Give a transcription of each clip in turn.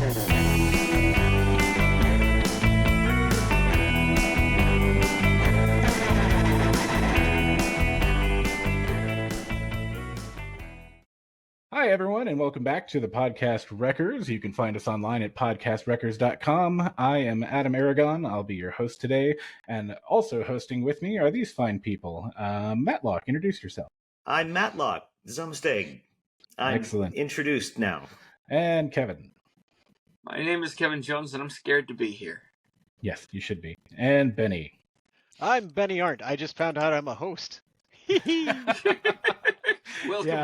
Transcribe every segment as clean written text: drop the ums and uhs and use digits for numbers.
Hi, everyone, and welcome back to the Podcast Wreckers. You can find us online at podcastwreckers.com. I am Adam Aragon. I'll be your host today. And also hosting with me are these fine people. Matlock, introduce yourself. I'm Matlock Zumsteg. I'm Excellent. Introduced now. And Kevin. My name is Kevin Jones, and I'm scared to be here. Yes, you should be. And Benny. I'm Benny Arent. I just found out I'm a host. Welcome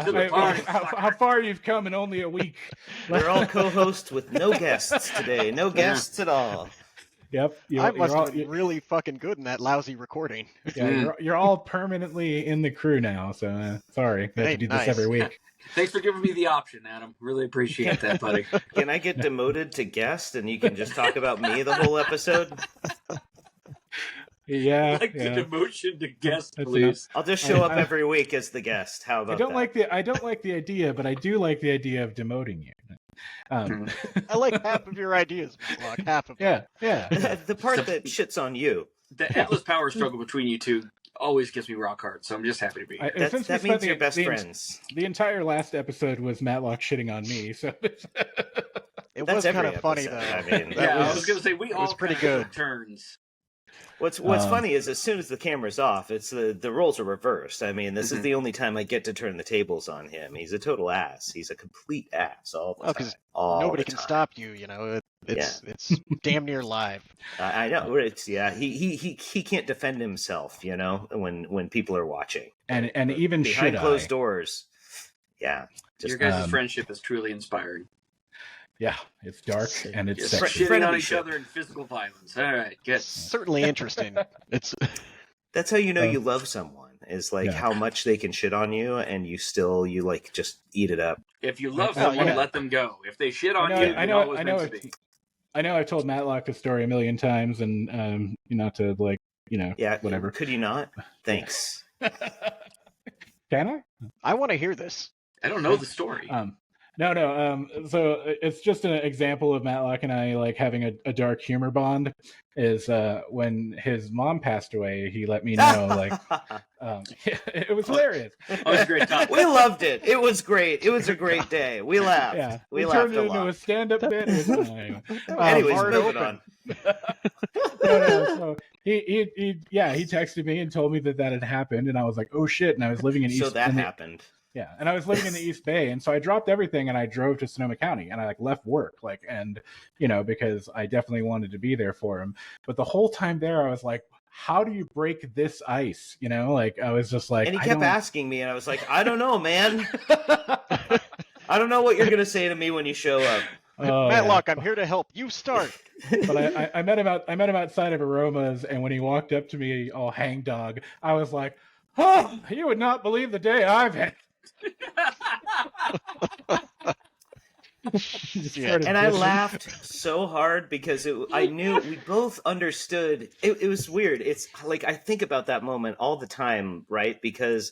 to the party. How far you've come in only a week. We're all co-hosts with no guests today. No guests at all. Yep. I must have been really fucking good in that lousy recording. Yeah, you're all permanently in the crew now, so sorry. We have to do this every week. Thanks for giving me the option, Adam. Really appreciate that, buddy. Can I get demoted to guest and you can just talk about me the whole episode? Yeah, the demotion to guest, please. I'll just show up every week as the guest. How about that? I don't like the idea, but I do like the idea of demoting you. I like half of your ideas, Matlock. Half of them. Yeah. The part that shits on you. The endless power struggle between you two always gets me rock hard, so I'm just happy to be here. That means you're best friends. The entire last episode was Matlock shitting on me, so it was kind of funny though. I mean, I was going to say we all pretty good took turns. What's funny is as soon as the camera's off, it's the roles are reversed. I mean, this is the only time I get to turn the tables on him. He's a total ass. He's a complete ass all the time. Nobody can stop you. You know, it's damn near live. I know. He can't defend himself. You know, when people are watching, and even behind closed doors. Yeah, your guys' friendship is truly inspiring. Yeah, it's dark and it's sexy. Shitting on each other in physical violence. All right, good. Certainly interesting. That's how you know you love someone, is like how much they can shit on you and you like just eat it up. If you love someone, let them go. If they shit on you, I know I've told Matlock the story a million times and not to whatever. Could you not? Thanks. Can I? I want to hear this. I don't know the story. No. So it's just an example of Matlock and I like having a dark humor bond. Is when his mom passed away, he let me know. Like, it was hilarious. It was a great time. We loved it. It was great. It was a great day. We laughed. Yeah, we laughed turned it into a stand-up bit. Anyways, moving on. So he texted me and told me that had happened, and I was like, oh shit! And I was living in East. So that happened. Yeah, and I was living in the East Bay, and so I dropped everything and I drove to Sonoma County, and I left work, because I definitely wanted to be there for him. But the whole time there, I was like, how do you break this ice? I was just like, and he kept asking me, and I was like, I don't know, man. I don't know what you're gonna say to me when you show up. Matlock, I'm here to help. You start. But I met him outside of Aroma's, and when he walked up to me all hangdog, I was like, oh, you would not believe the day I've had. And I laughed so hard because I knew we both understood. It was weird. It's like I think about that moment all the time, right? Because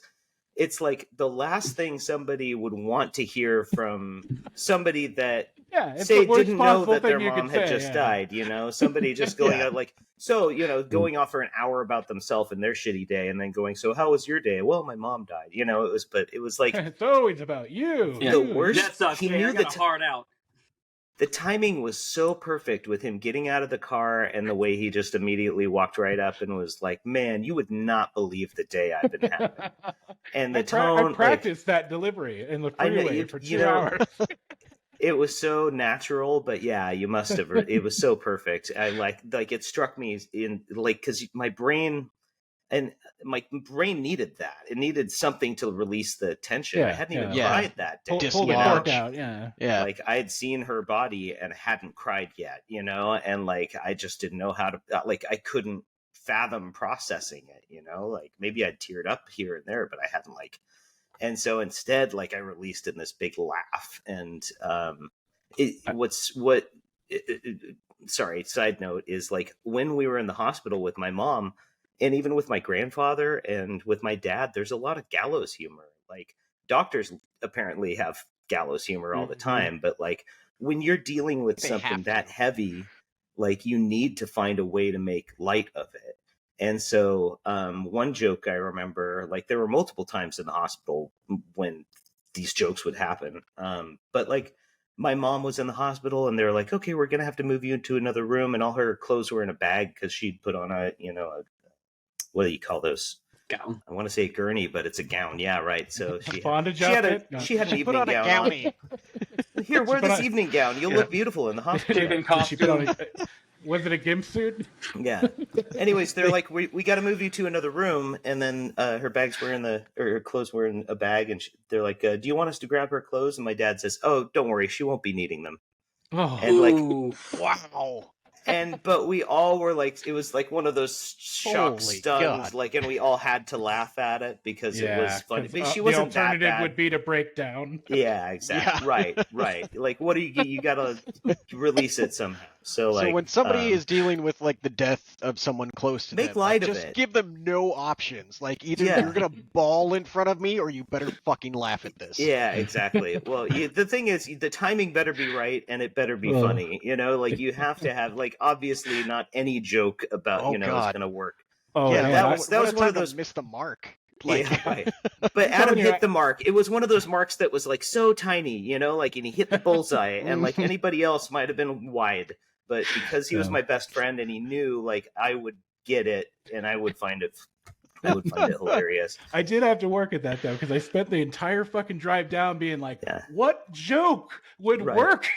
it's like the last thing somebody would want to hear from somebody that didn't know that their mom had just died. Somebody just going out going off for an hour about themselves and their shitty day, and then going, so how was your day? Well, my mom died. It was like it's always about you. Yeah. The worst. That sucks. He knew hard out. The timing was so perfect with him getting out of the car and the way he just immediately walked right up and was like, man, you would not believe the day I've been having. And the tone. I practiced that delivery in the freeway for 2 hours. It was so natural, but yeah, you must have. It was so perfect. I like it struck me because my brain needed that. It needed something to release the tension. I hadn't even cried that day. Pull the cork out. Yeah. Like I had seen her body and hadn't cried yet, and I just didn't know how to. I couldn't fathom processing it. Maybe I'd teared up here and there, but I hadn't And so instead, I released in this big laugh. And side note is when we were in the hospital with my mom and even with my grandfather and with my dad, there's a lot of gallows humor. Doctors apparently have gallows humor all the time, but like when you're dealing with something that heavy, like you need to find a way to make light of it. And so one joke I remember, like there were multiple times in the hospital when these jokes would happen. But like my mom was in the hospital and they're like, okay, we're going to have to move you into another room. And all her clothes were in a bag because she'd put on a what do you call those? Gown. I want to say gurney, but it's a gown. Yeah, right. So she had an evening put on gown. A gownie. Here, wear this evening gown. You'll look beautiful in the hospital. Was it a gimp suit? Yeah. Anyways, they're like, we got to move you to another room, and then her clothes were in a bag, and they're like, do you want us to grab her clothes? And my dad says, oh, don't worry, she won't be needing them. Oh, and like, wow. But we all were like, it was like one of those shock stuns, God. like, and we all had to laugh at it because it was funny. But she wasn't the alternative that bad. would be to break down. Yeah, exactly. Yeah. Right. Like, what do you gotta release it somehow. So when somebody is dealing with like the death of someone close to them, make light of just it. give them no options. Like either you're gonna bawl in front of me or you better fucking laugh at this. Yeah, exactly. Well, the thing is, the timing better be right and it better be funny. You know, like you have to have like obviously not any joke about is gonna work. Oh yeah, man. that was one of those missed the mark. Like, yeah, right. But Adam hit the mark. It was one of those marks that was like so tiny, like, and he hit the bullseye, and like anybody else might have been wide, but because he was my best friend and he knew like I would get it and I would find it hilarious. I did have to work at that though, because I spent the entire fucking drive down being like, what joke would work?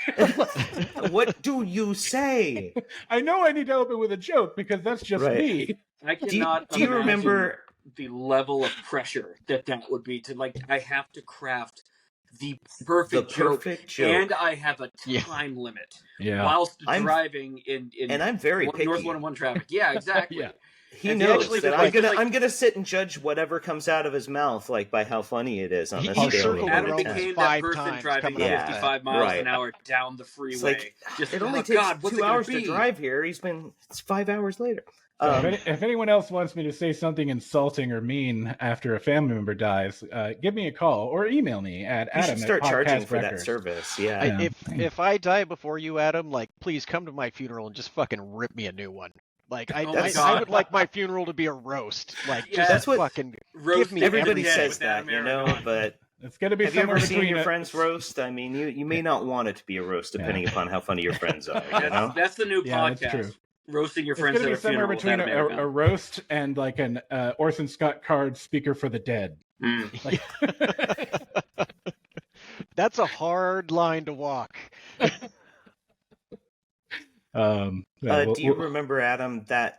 What do you say? I know I need to open with a joke because that's just me. I cannot do you remember the level of pressure that would be to like I have to craft the perfect joke, and I have a time limit whilst driving in and I'm very picky. North 101 traffic. Yeah, exactly. He knows that I'm gonna sit and judge whatever comes out of his mouth, like by how funny it is on the scale. Adam became that person driving 55 miles an hour down the freeway. Like, it only takes 2 hours to drive here. It's 5 hours later. If anyone else wants me to say something insulting or mean after a family member dies, give me a call or email me at Adam. You should start charging for that service. Yeah. If I die before you, Adam, like please come to my funeral and just fucking rip me a new one. Like I would like my funeral to be a roast. Like that's what fucking roast. Everybody says that, but it's gonna be. Have you ever seen your friends roast? I mean, you may not want it to be a roast depending upon how funny your friends are. That's the new podcast. That's true. Roasting your friends at a funeral. It's going to be somewhere between a roast and like an Orson Scott Card Speaker for the Dead. Mm. That's a hard line to walk. Do you remember, Adam, that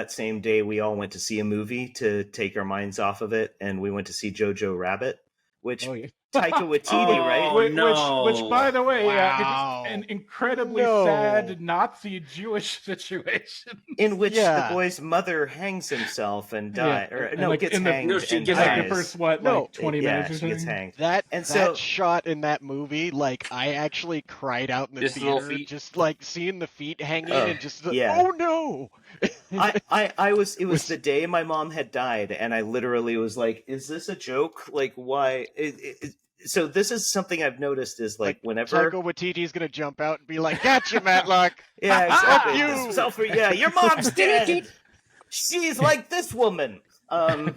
same day we all went to see a movie to take our minds off of it, and we went to see Jojo Rabbit, which Taika Waititi, right? Which, by the way, an incredibly sad Nazi Jewish situation in which the boy's mother hangs himself and dies, gets hanged. She gets like the first 20 minutes or something. Gets hanged. That shot in that movie, like I actually cried out in the theater, just like seeing the feet hanging and just oh no. It was the day my mom had died, and I literally was like, "Is this a joke? Like, why?" So this is something I've noticed is like whenever Taika Waititi's gonna jump out and be like, "Gotcha, Matlock." Yeah, exactly. Your mom's dead. She's like this woman. And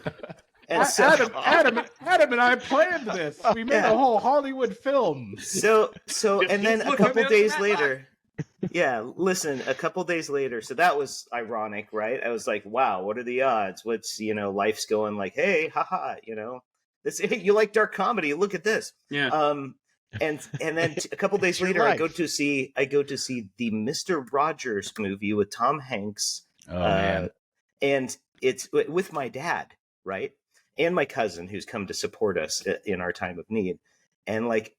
Adam and I planned this. We made a whole Hollywood film. So and then a couple days later. A couple days later, so that was ironic, right? I was like, wow, what are the odds? What's, life's going like, hey, haha, this, hey, you like dark comedy, look at this. Yeah. And then a couple days later, I go to see the Mr. Rogers movie with Tom Hanks. Oh, man. And it's with my dad, right? And my cousin who's come to support us in our time of need. And like,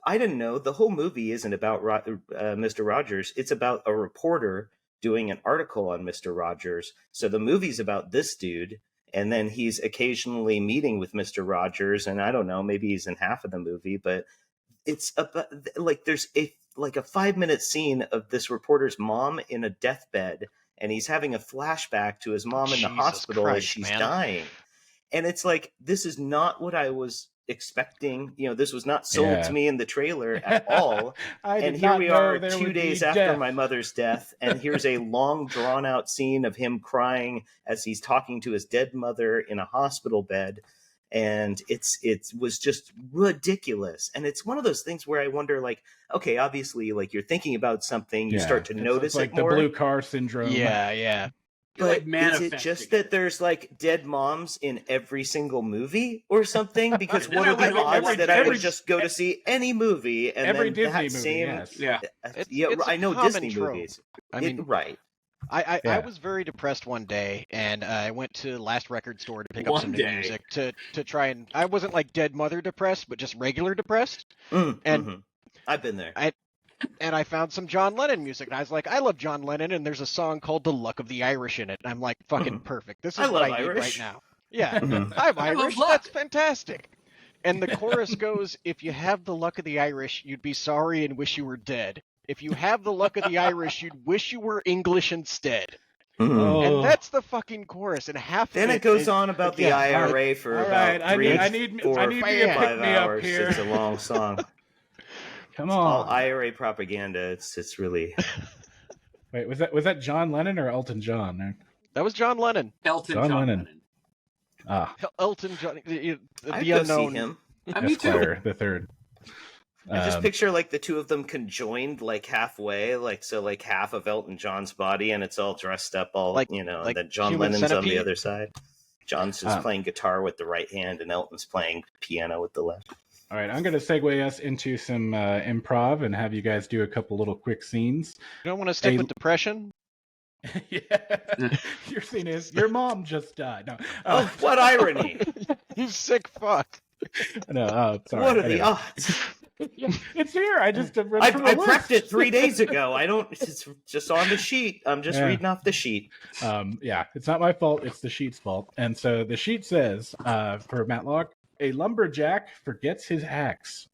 I didn't know the whole movie isn't about Mr. Rogers. It's about a reporter doing an article on Mr. Rogers. So the movie's about this dude, and then he's occasionally meeting with Mr. Rogers, and I don't know, maybe he's in half of the movie, but it's about like there's a 5-minute scene of this reporter's mom in a deathbed, and he's having a flashback to his mom in the hospital as she's dying. And it's like, this is not what I was expecting, this was not sold to me in the trailer at all. And here we are 2 days after my mother's death, and here's a long drawn out scene of him crying as he's talking to his dead mother in a hospital bed. And it was just ridiculous. And it's one of those things where I wonder, like, okay, obviously, like, you're thinking about something, you start to notice like it more. The blue car syndrome. Yeah. But is it just that there's like dead moms in every single movie or something? Because what are the odds that I would just go to see any movie and every then Disney that movie? Yeah, I know Disney trope. movies. I mean, right. I was very depressed one day, and I went to Last Record Store to pick up some new music to try and. I wasn't like dead mother depressed, but just regular depressed. And I've been there. And I found some John Lennon music, and I was like, I love John Lennon, and there's a song called "The Luck of the Irish" in it. And I'm like, fucking perfect. This is what I need right now. Yeah, I'm Irish. That's fantastic. And the chorus goes, if you have the luck of the Irish, you'd be sorry and wish you were dead. If you have the luck of the Irish, you'd wish you were English instead. And that's the fucking chorus, and half then of it goes on about the IRA for about 5 hours. Here. It's a long song. Come on, all IRA propaganda. It's really. Wait, was that John Lennon or Elton John? That was John Lennon. John Lennon. Elton John, the See unknown. him. Esquire the third. I just picture like the two of them conjoined like halfway, like so like half of Elton John's body, and it's all dressed up, all like, and then John Lennon's Centipede. On the other side. John's just playing guitar with the right hand, and Elton's playing piano with the left. All right, I'm going to segue us into some improv and have you guys do a couple little quick scenes. You don't want to stick with depression? Yeah. Your scene is, your mom just died. No. Oh, what irony. You sick fuck. No, sorry. What are the odds? It's here. I just I prepped it 3 days ago. It's just on the sheet. I'm just reading off the sheet. It's not my fault. It's the sheet's fault. And so the sheet says, for Matlock, a lumberjack forgets his axe.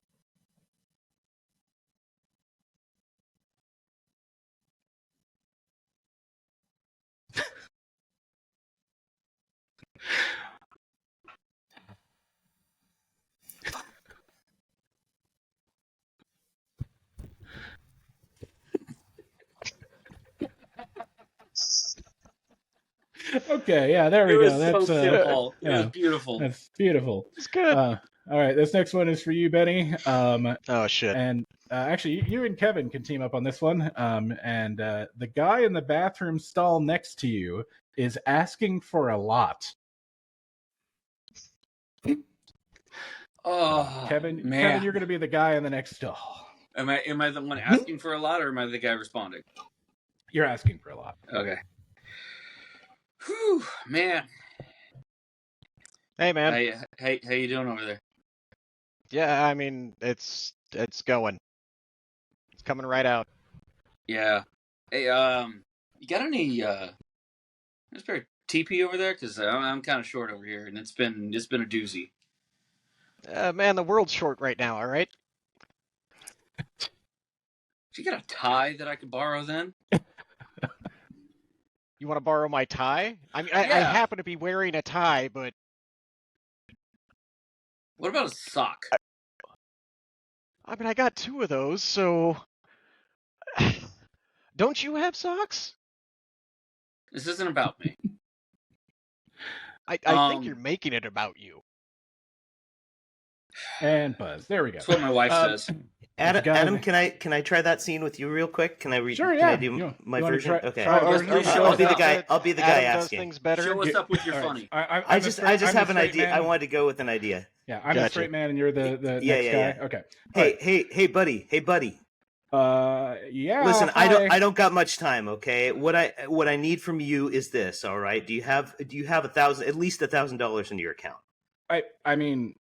Okay, yeah, there we go. That's so simple. It was beautiful. That's beautiful. It's good. All right, this next one is for you, Benny. Oh shit! And actually, you and Kevin can team up on this one. And the guy in the bathroom stall next to you is asking for a lot. Oh, Kevin, you're going to be the guy in the next stall. Am I the one asking for a lot, or am I the guy responding? You're asking for a lot. Okay. Whew, man. Hey, man. Hey, how you doing over there? Yeah, I mean, it's going. It's coming right out. Yeah. Hey, you got any spare TP over there? Because I'm kind of short over here, and it's been a doozy. Man, the world's short right now. All right. You got a tie that I could borrow then? You want to borrow my tie? I mean, I happen to be wearing a tie, but... What about a sock? I mean, I got 2 of those, so... Don't you have socks? This isn't about me. I think you're making it about you. And buzz. There we go. That's what my wife says. Adam, can I try that scene with you real quick? Can I read? Sure, yeah. Can I do my version? Okay. I'll be the guy. I'll be the guy Adam asking. Does things better. Show us up with your funny. I just have an idea. I wanted to go with an idea. Yeah, I'm the straight man, and you're the next guy. Okay. Hey, buddy. Yeah. Listen, I don't got much time. Okay. What I need from you is this. All right. Do you have at least $1,000 in your account? I mean,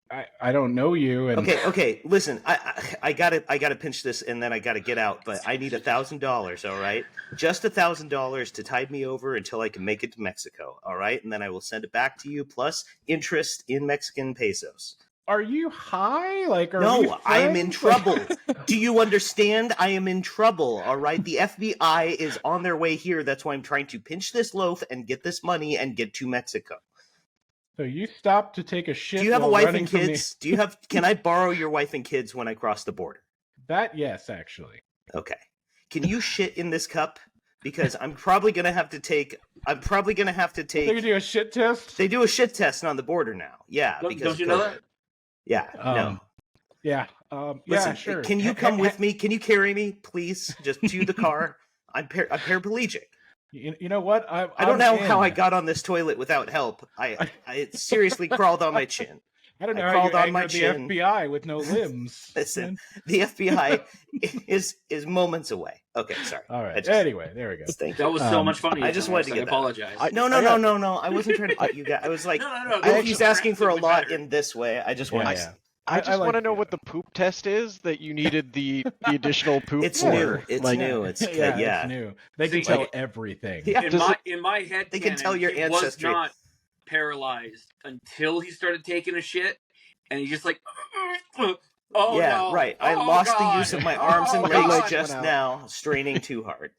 I don't know you. And... Okay. Listen, I gotta pinch this, and then I gotta get out. But I need $1,000. All right, just $1,000 to tide me over until I can make it to Mexico. All right, and then I will send it back to you plus interest in Mexican pesos. Are you high? No, I am in trouble. Do you understand? I am in trouble. All right, the FBI is on their way here. That's why I'm trying to pinch this loaf and get this money and get to Mexico. So you stopped to take a shit. Do you have a wife and kids? Can I borrow your wife and kids when I cross the border? That, yes, actually. Okay. Can you shit in this cup? Because I'm probably gonna have to take. They do a shit test. They do a shit test on the border now. Yeah. Don't you know that? Yeah. No. Yeah. Listen, yeah. Sure. Can you come with me? Can you carry me, please? Just to the car. I'm paraplegic. You know what? I don't know how I got on this toilet without help. I seriously crawled on my chin. I don't know how you angered the FBI with no limbs. Listen, the FBI is moments away. Okay, sorry. All right. Anyway, there we go. That was so much fun. I just wanted to get apologize. No. I wasn't trying to cut you guys. I was like, he's asking for a lot in this way. I just want to. I just want to know what the poop test is that you needed the additional poop. It's for. new. It's new. It's new. They can tell everything. In my head, they can tell your ancestry. He was not paralyzed until he started taking a shit, and he just like, right. I lost the use of my arms and legs just now, straining too hard.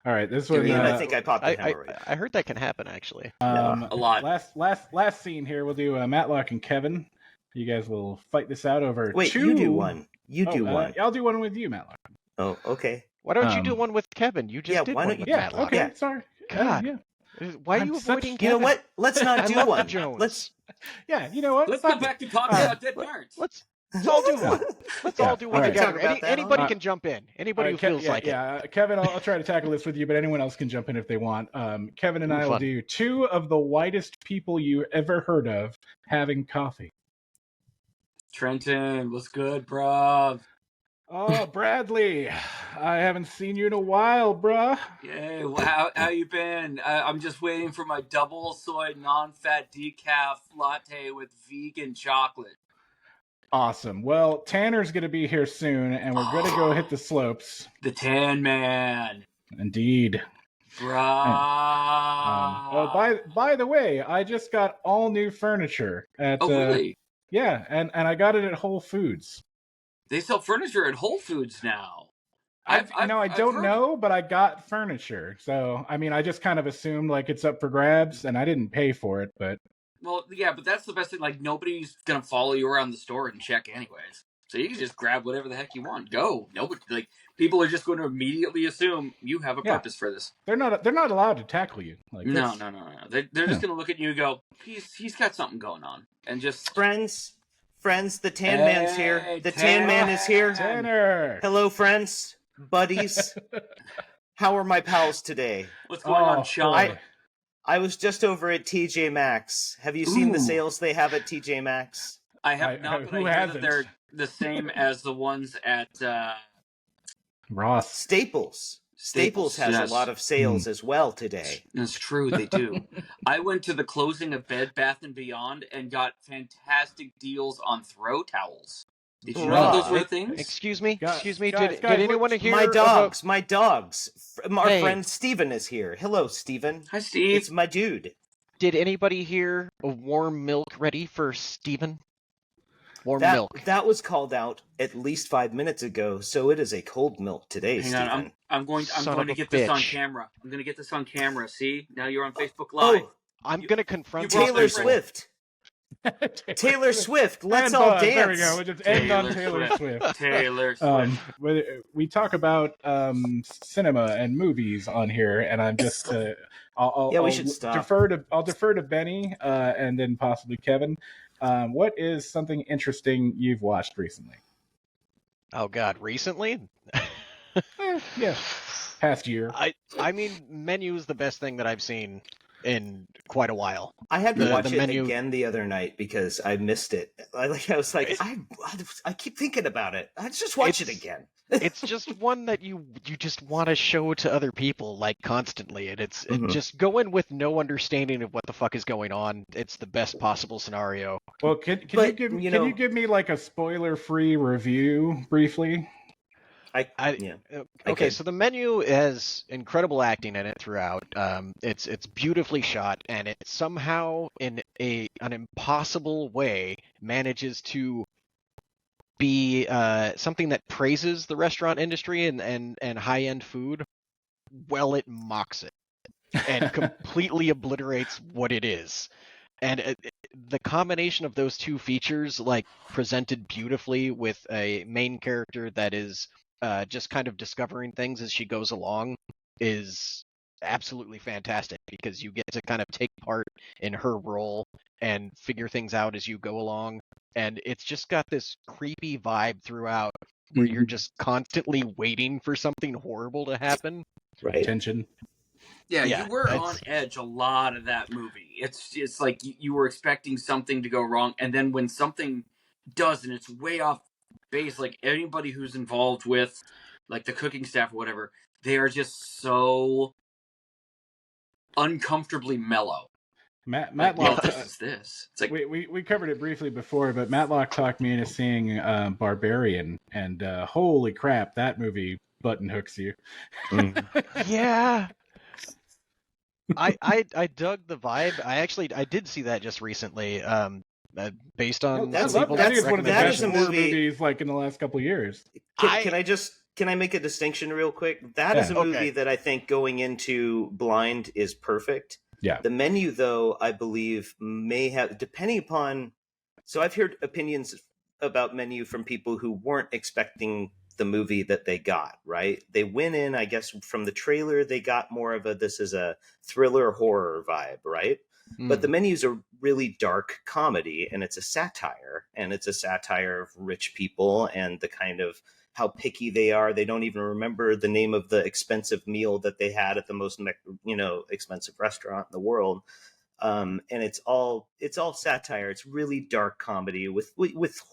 All right, this one. I think I popped the hemorrhoid. I heard that can happen actually. A lot. Last scene here. We'll do Matlock and Kevin. You guys will fight this out over. Wait, you do one. You do one. I'll do one with you, Matlock. Oh, okay. Why don't you do one with Kevin? You just did one with Matlock. Okay, sorry. God. Why are you avoiding Kevin? You know what? Let's not do one. Let's. Yeah, you know what? Let's go back to talking about dead parents. Let's all do one. Let's all do one together. Anybody can jump in. Anybody who feels like it. Yeah, Kevin, I'll try to tackle this with you, but anyone else can jump in if they want. Kevin and I will do two of the whitest people you ever heard of having coffee. Trenton, what's good, bruh? Oh, Bradley, I haven't seen you in a while, bruh. Yeah, well, how you been? I'm just waiting for my double soy non-fat decaf latte with vegan chocolate. Awesome. Well, Tanner's going to be here soon, and we're going to go hit the slopes. The Tan Man. Indeed. Bruh. By the way, I just got all new furniture at. Really? Yeah, and I got it at Whole Foods. They sell furniture at Whole Foods now. I don't know, but I got furniture. So, I mean, I just kind of assumed like it's up for grabs, and I didn't pay for it, but. Well, yeah, but that's the best thing. Like, nobody's going to follow you around the store and check anyways. So you can just grab whatever the heck you want. Go. Nobody, like, people are just going to immediately assume you have a purpose for this. They're not allowed to tackle you. Like, no. They're just going to look at you and go, he's got something going on. And just... Friends, the Tan Man's here. The Tan Man is here. Tanner. Hello, friends, buddies. How are my pals today? What's going on, Sean? I was just over at TJ Maxx. Have you seen the sales they have at TJ Maxx? I have not, but I hear that they're the same as the ones at Ross. Staples has a lot of sales as well today. That's true, they do. I went to the closing of Bed Bath & Beyond and got fantastic deals on throw towels. Did you know those were things? Excuse me? Did anyone hear? My dogs. Our friend Steven is here. Hello, Steven. Hi, Steve. It's my dude. Did anybody hear a warm milk ready for Steven? Milk. That was called out at least 5 minutes ago, so it is a cold milk today, Hang Steven. on, I'm going to get this on camera. I'm going to get this on camera. See? Now you're on Facebook Live. Oh, I'm going to confront Taylor Swift. Taylor Swift. Let's all dance. There we go. We'll just end on Taylor Swift. Taylor Swift. We talk about cinema and movies on here, and I'm just we should stop. I'll defer to Benny and then possibly Kevin. What is something interesting you've watched recently? Oh God, recently? Yeah, past year. I mean, Menu is the best thing that I've seen in quite a while. I had to watch it again the other night because I missed it. I was like, I keep thinking about it. Let's just watch it again. It's just one that you just want to show to other people like constantly, and it's just go in with no understanding of what the fuck is going on. It's the best possible scenario. Well, can you give me like a spoiler-free review briefly? Okay, so the Menu has incredible acting in it throughout. It's beautifully shot, and it somehow in an impossible way manages to be something that praises the restaurant industry and high-end food. Well, it mocks it and completely obliterates what it is. And the combination of those two features, like presented beautifully with a main character that is just kind of discovering things as she goes along, is absolutely fantastic, because you get to kind of take part in her role and figure things out as you go along. And it's just got this creepy vibe throughout where you're just constantly waiting for something horrible to happen. Right. Tension. Yeah, you were on edge a lot of that movie. It's like you were expecting something to go wrong, and then when something does, and it's way off base, like anybody who's involved with like the cooking staff or whatever, they are just so uncomfortably mellow. Matlock, this is this. It's like we covered it briefly before, but Matlock talked me into seeing Barbarian, and holy crap, that movie button hooks you. Yeah. I dug the vibe. I did see that just recently. Based on that is one of the best horror movies like in the last couple of years. Can I make a distinction real quick? That is a movie that I think going into blind is perfect. Yeah. The Menu, though, I believe may have, depending upon. So I've heard opinions about Menu from people who weren't expecting the movie that they got, right? They went in, I guess, from the trailer, they got more of this is a thriller horror vibe, right? But The Menu's a really dark comedy, and it's a satire, of rich people and the kind of how picky they are. They don't even remember the name of the expensive meal that they had at the most, expensive restaurant in the world. And it's all satire. It's really dark comedy with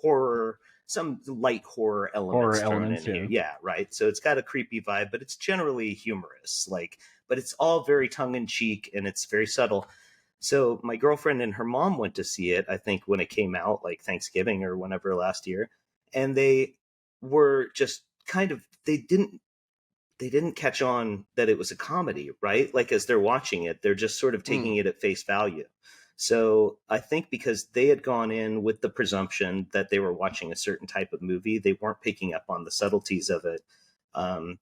horror, some light horror elements in here. Yeah, right. So it's got a creepy vibe, but it's generally humorous. But it's all very tongue in cheek, and it's very subtle. So my girlfriend and her mom went to see it, I think, when it came out, like Thanksgiving or whenever last year, and they were just kind of they didn't catch on that it was a comedy, right? Like as they're watching it, they're just sort of taking it at face value. So I think because they had gone in with the presumption that they were watching a certain type of movie, they weren't picking up on the subtleties of it.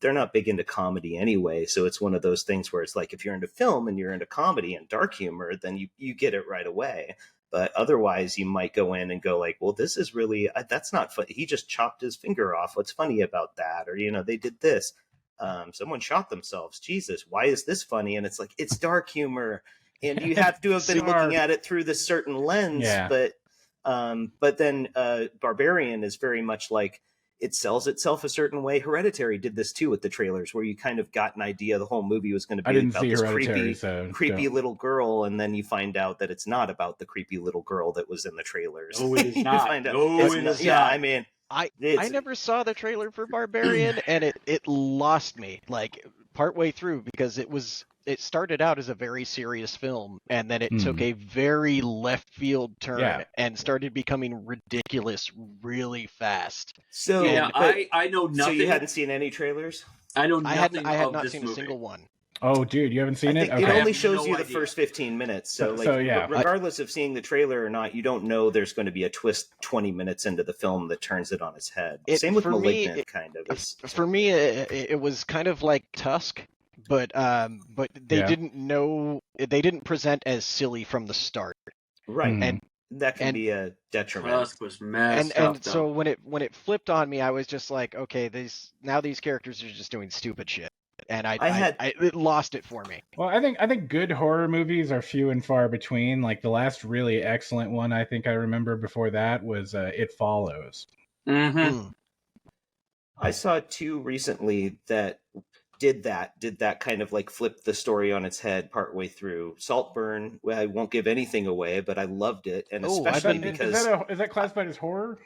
They're not big into comedy anyway. So it's one of those things where it's like, if you're into film and you're into comedy and dark humor, then you get it right away. But otherwise you might go in and go like, well, this is really, that's not funny. He just chopped his finger off. What's funny about that? Or, they did this. Someone shot themselves. Jesus, why is this funny? And it's like, it's dark humor. And you have to have been looking at it through this certain lens. Yeah. But then Barbarian is very much like, it sells itself a certain way. Hereditary did this too with the trailers, where you kind of got an idea the whole movie was going to be about this creepy little girl, and then you find out that it's not about the creepy little girl that was in the trailers. Oh, it is not. Yeah, I mean, I never saw the trailer for Barbarian, and it lost me like partway through, because it started out as a very serious film, and then it took a very left field turn and started becoming ridiculous really fast. So I know nothing. So you hadn't seen any trailers? I know nothing. I had not this seen movie. a single one. Oh, dude, you haven't seen it? Okay. It only shows you the first 15 minutes. So regardless of seeing the trailer or not, you don't know there's going to be a twist 20 minutes into the film that turns it on its head. Same with Malignant, kind of. For me, it was kind of like Tusk, but they didn't present as silly from the start. Right. And that can be a detriment. Tusk was messed up. And so when it flipped on me, I was just like, okay, these characters are just doing stupid shit. And it lost it for me. Well, I think good horror movies are few and far between. Like the last really excellent one I think I remember before that was It Follows. Mm-hmm. I saw two recently that did that kind of like flip the story on its head partway through. Saltburn, I won't give anything away, but I loved it, and especially because is that classified as horror?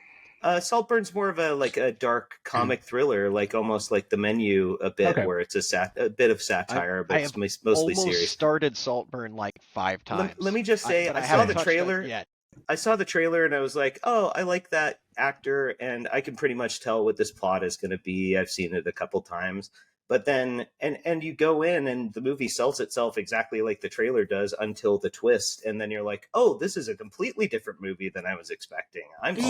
Saltburn's more of a dark comic thriller, like almost like The Menu a bit, where it's a bit of satire, but it's mostly serious. I started Saltburn like 5 times. Let me just say, I saw the trailer. I saw the trailer and I was like, oh, I like that actor, and I can pretty much tell what this plot is going to be. I've seen it a couple times. But then, and you go in and the movie sells itself exactly like the trailer does until the twist. And then you're like, oh, this is a completely different movie than I was expecting.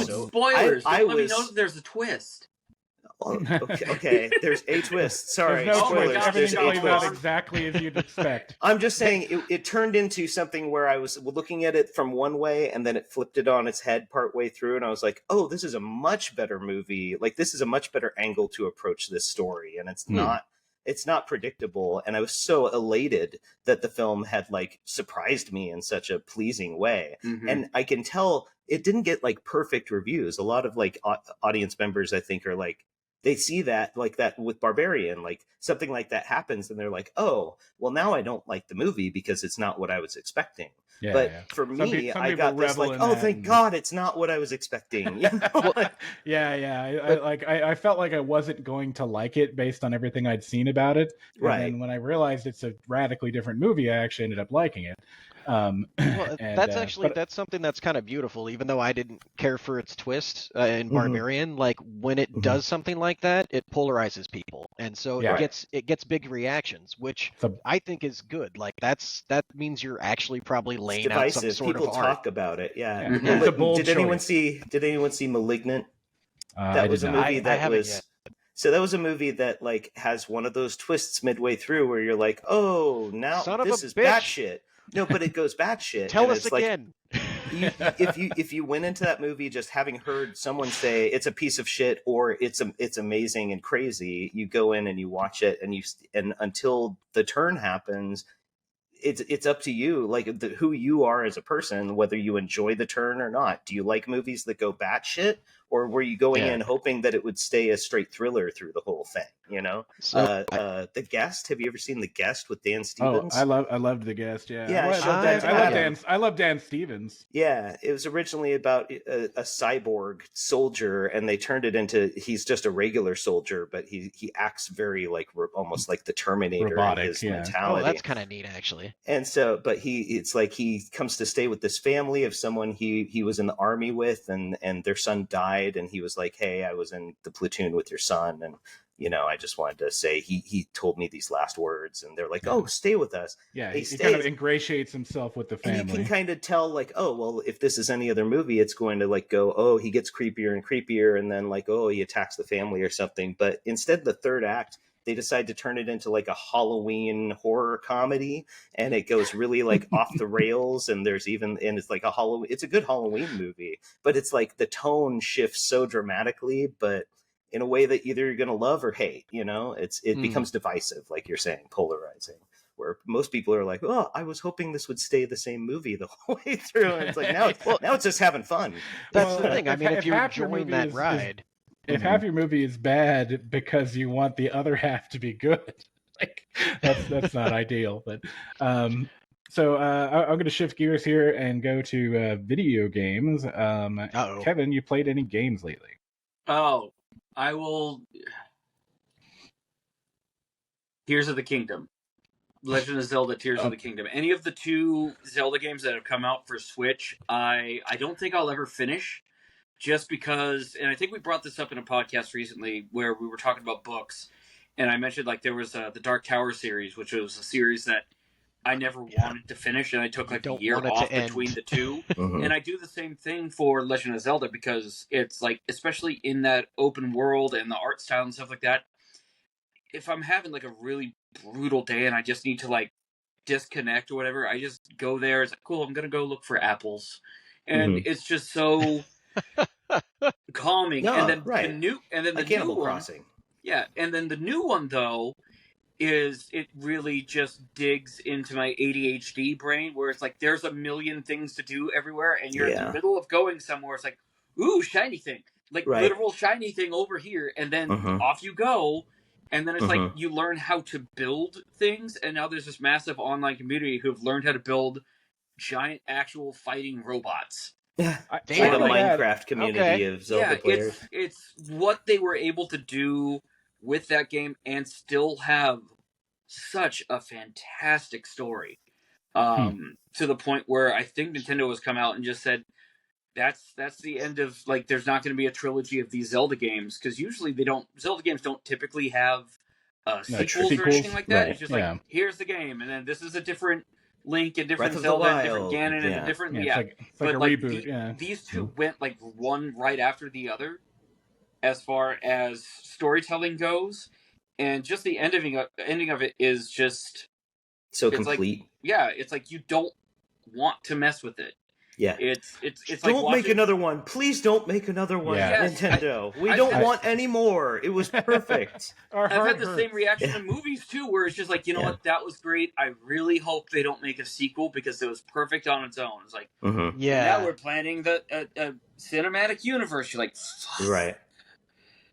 Spoilers. I know there's a twist. Okay. There's a twist. Sorry, there's no spoilers. twist. Everything There's plays out exactly as you'd expect. I'm just saying it turned into something where I was looking at it from one way and then it flipped it on its head partway through, and I was like, oh, this is a much better movie. Like, this is a much better angle to approach this story, and it's not predictable. And I was so elated that the film had like surprised me in such a pleasing way. And I can tell it didn't get like perfect reviews. A lot of like audience members, I think, are like, they see that like that with Barbarian, like something like that happens and they're like, oh, well, now I don't like the movie because it's not what I was expecting. For me, I got this like, oh, thank God it's not what I was expecting. You know? I felt like I wasn't going to like it based on everything I'd seen about it. Right. And when I realized it's a radically different movie, I actually ended up liking it. That's something that's kind of beautiful, even though I didn't care for its twist in Barbarian. Like, when it does something like that, it polarizes people, and so it gets big reactions, which I think is good. Like, that means you're actually probably laying out some sort people of art. talk about it. It's a bold Did anyone see Malignant? That was a movie that was. So that was a movie that like has one of those twists midway through where you're like, oh, now this is batshit. No, but it goes batshit. Tell us again. Like, if you went into that movie just having heard someone say it's a piece of shit or it's amazing and crazy, you go in and you watch it and until the turn happens, it's up to you, like who you are as a person, whether you enjoy the turn or not. Do you like movies that go batshit, or were you going in hoping that it would stay a straight thriller through the whole thing? You know, The Guest. Have you ever seen The Guest with Dan Stevens? Oh, I loved The Guest. I love Dan Stevens. Yeah, it was originally about a cyborg soldier, and they turned it into he's just a regular soldier, but he acts very like almost like the Terminator, robotic, in his mentality. Oh, that's kind of neat, actually. And so, but it's like he comes to stay with this family of someone he was in the army with, and their son died, and he was like, hey, I was in the platoon with your son, and you know, I just wanted to say he told me these last words, and they're like, oh, stay with us. Yeah, he kind of ingratiates himself with the family. And you can kind of tell, like, oh, well, if this is any other movie, it's going to like go, oh, he gets creepier and creepier, and then like, oh, he attacks the family or something. But instead, the third act, they decide to turn it into like a Halloween horror comedy, and it goes really like off the rails. And it's like it's a good Halloween movie, but it's like the tone shifts so dramatically, but in a way that either you're going to love or hate, you know, it becomes divisive, like you're saying, polarizing, where most people are like, oh, I was hoping this would stay the same movie the whole way through. And it's like, now it's just having fun. That's the thing. I mean, if you're enjoying that ride. If half your movie is bad because you want the other half to be good, like that's not ideal. But so I'm going to shift gears here and go to video games. Kevin, you played any games lately? Oh, I will. Tears of the Kingdom. Legend of Zelda Tears of the Kingdom. Any of the two Zelda games that have come out for Switch, I don't think I'll ever finish. Just because, and I think we brought this up in a podcast recently where we were talking about books, and I mentioned like there was the Dark Tower series, which was a series that I never wanted to finish, and I took like a year off between the two. And I do the same thing for Legend of Zelda because it's like, especially in that open world and the art style and stuff like that, if I'm having like a really brutal day and I just need to like disconnect or whatever, I just go there. It's like, cool, I'm going to go look for apples. And it's just so calming. No, and then right. the new Animal one, Crossing. Yeah, and then the new one though is it really just digs into my ADHD brain where it's like there's a million things to do everywhere and you're in the middle of going somewhere. It's like, ooh, shiny thing. Like literal shiny thing over here, and then off you go. And then it's like you learn how to build things, and now there's this massive online community who've learned how to build giant actual fighting robots. Yeah, like a Minecraft community of Zelda players. It's what they were able to do with that game and still have such a fantastic story. To the point where I think Nintendo has come out and just said, that's the end of, like, there's not going to be a trilogy of these Zelda games, because usually Zelda games don't typically have sequels or anything like that. Right. It's just like, here's the game, and then this is a different Link, a different Zelda, a different Ganon, and a different... It's like a reboot, these two went, like, one right after the other. as far as storytelling goes, and just the ending of it is just so complete. It's like you don't want to mess with it. Yeah, it's don't like make another one. Please don't make another one, Nintendo. We don't want any more. It was perfect. I've had the same reaction to movies too, where it's just like, you know what, that was great. I really hope they don't make a sequel because it was perfect on its own. It's like, now we're planning the cinematic universe. You're like, fuck. Right.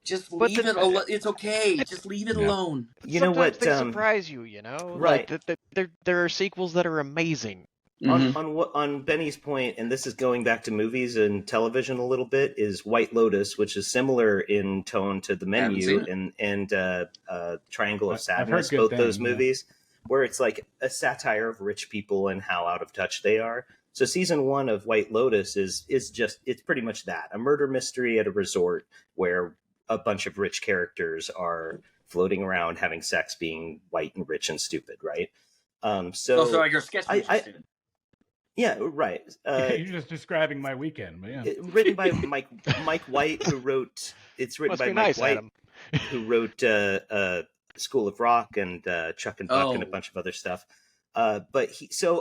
Just leave it alone. It's okay. Just leave it alone. You know what? They surprise you. You know, right? Like, there are sequels that are amazing. On Benny's point, and this is going back to movies and television a little bit, is White Lotus, which is similar in tone to The Menu and Triangle of Sadness, both those movies, where it's like a satire of rich people and how out of touch they are. So season 1 of White Lotus is it's pretty much that, a murder mystery at a resort where a bunch of rich characters floating around having sex, being white and rich and stupid, right? So like your sketch stupid. Yeah, right. You're just describing my weekend, but written by Mike White, who wrote. It's written by Mike White, who wrote School of Rock and Chuck and Buck and a bunch of other stuff. But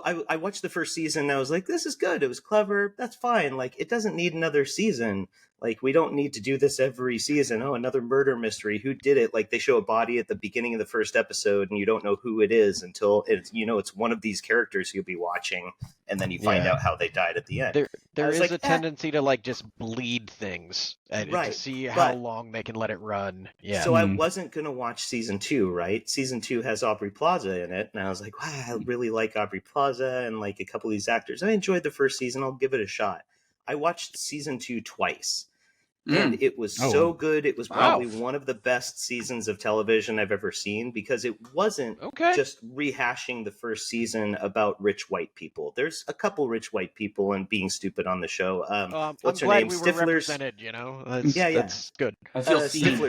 I watched the first season and I was like, this is good. It was clever. That's fine. Like, it doesn't need another season. Like, we don't need to do this every season. Oh, another murder mystery. Who did it? Like, they show a body at the beginning of the first episode and you don't know who it is until it's one of these characters you'll be watching. And then you find out how they died at the end. There is a tendency to like just bleed things and to see how long they can let it run. Yeah. So I wasn't going to watch season 2, right? Season 2 has Aubrey Plaza in it. And I was like, wow, I really like Aubrey Plaza and like a couple of these actors. I enjoyed the first season. I'll give it a shot. I watched season 2 twice. And it was so good. It was probably one of the best seasons of television I've ever seen because it wasn't just rehashing the first season about rich white people. There's a couple rich white people and being stupid on the show. What's her name? We Stifler's. Were represented, you know? That's good. I feel seen.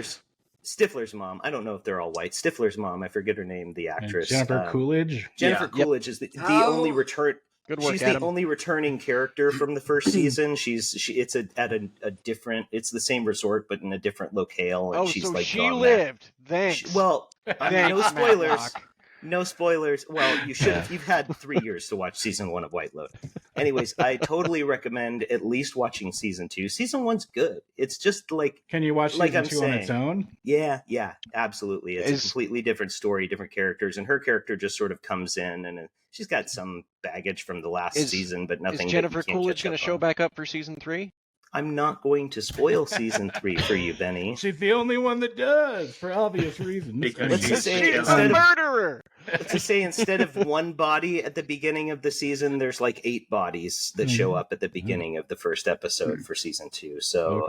Stifler's mom. I don't know if they're all white. Stifler's mom. I forget her name. The actress. Jennifer Coolidge. Jennifer Coolidge is the only return. Good work, she's Adam. the only returning character from the first season. It's at a different. It's the same resort, but in a different locale. And she's so like she lived. Thanks. Well, no spoilers. No spoilers. Well, you should have. You've had 3 years to watch season 1 of White Lotus. Anyways, I totally recommend at least watching season 2. Season 1's good. It's just like. Can you watch season 2 on its own? Yeah, absolutely. It's a completely different story, different characters, and her character just sort of comes in and she's got some baggage from the last season, but nothing. Is Jennifer Coolidge going to show back up for season 3? I'm not going to spoil season 3 for you, Benny. She's the only one that does, for obvious reasons. Let's just say she's a murderer. Let's just say instead of one body at the beginning of the season, there's like 8 bodies that show up at the beginning of the first episode for season 2. So,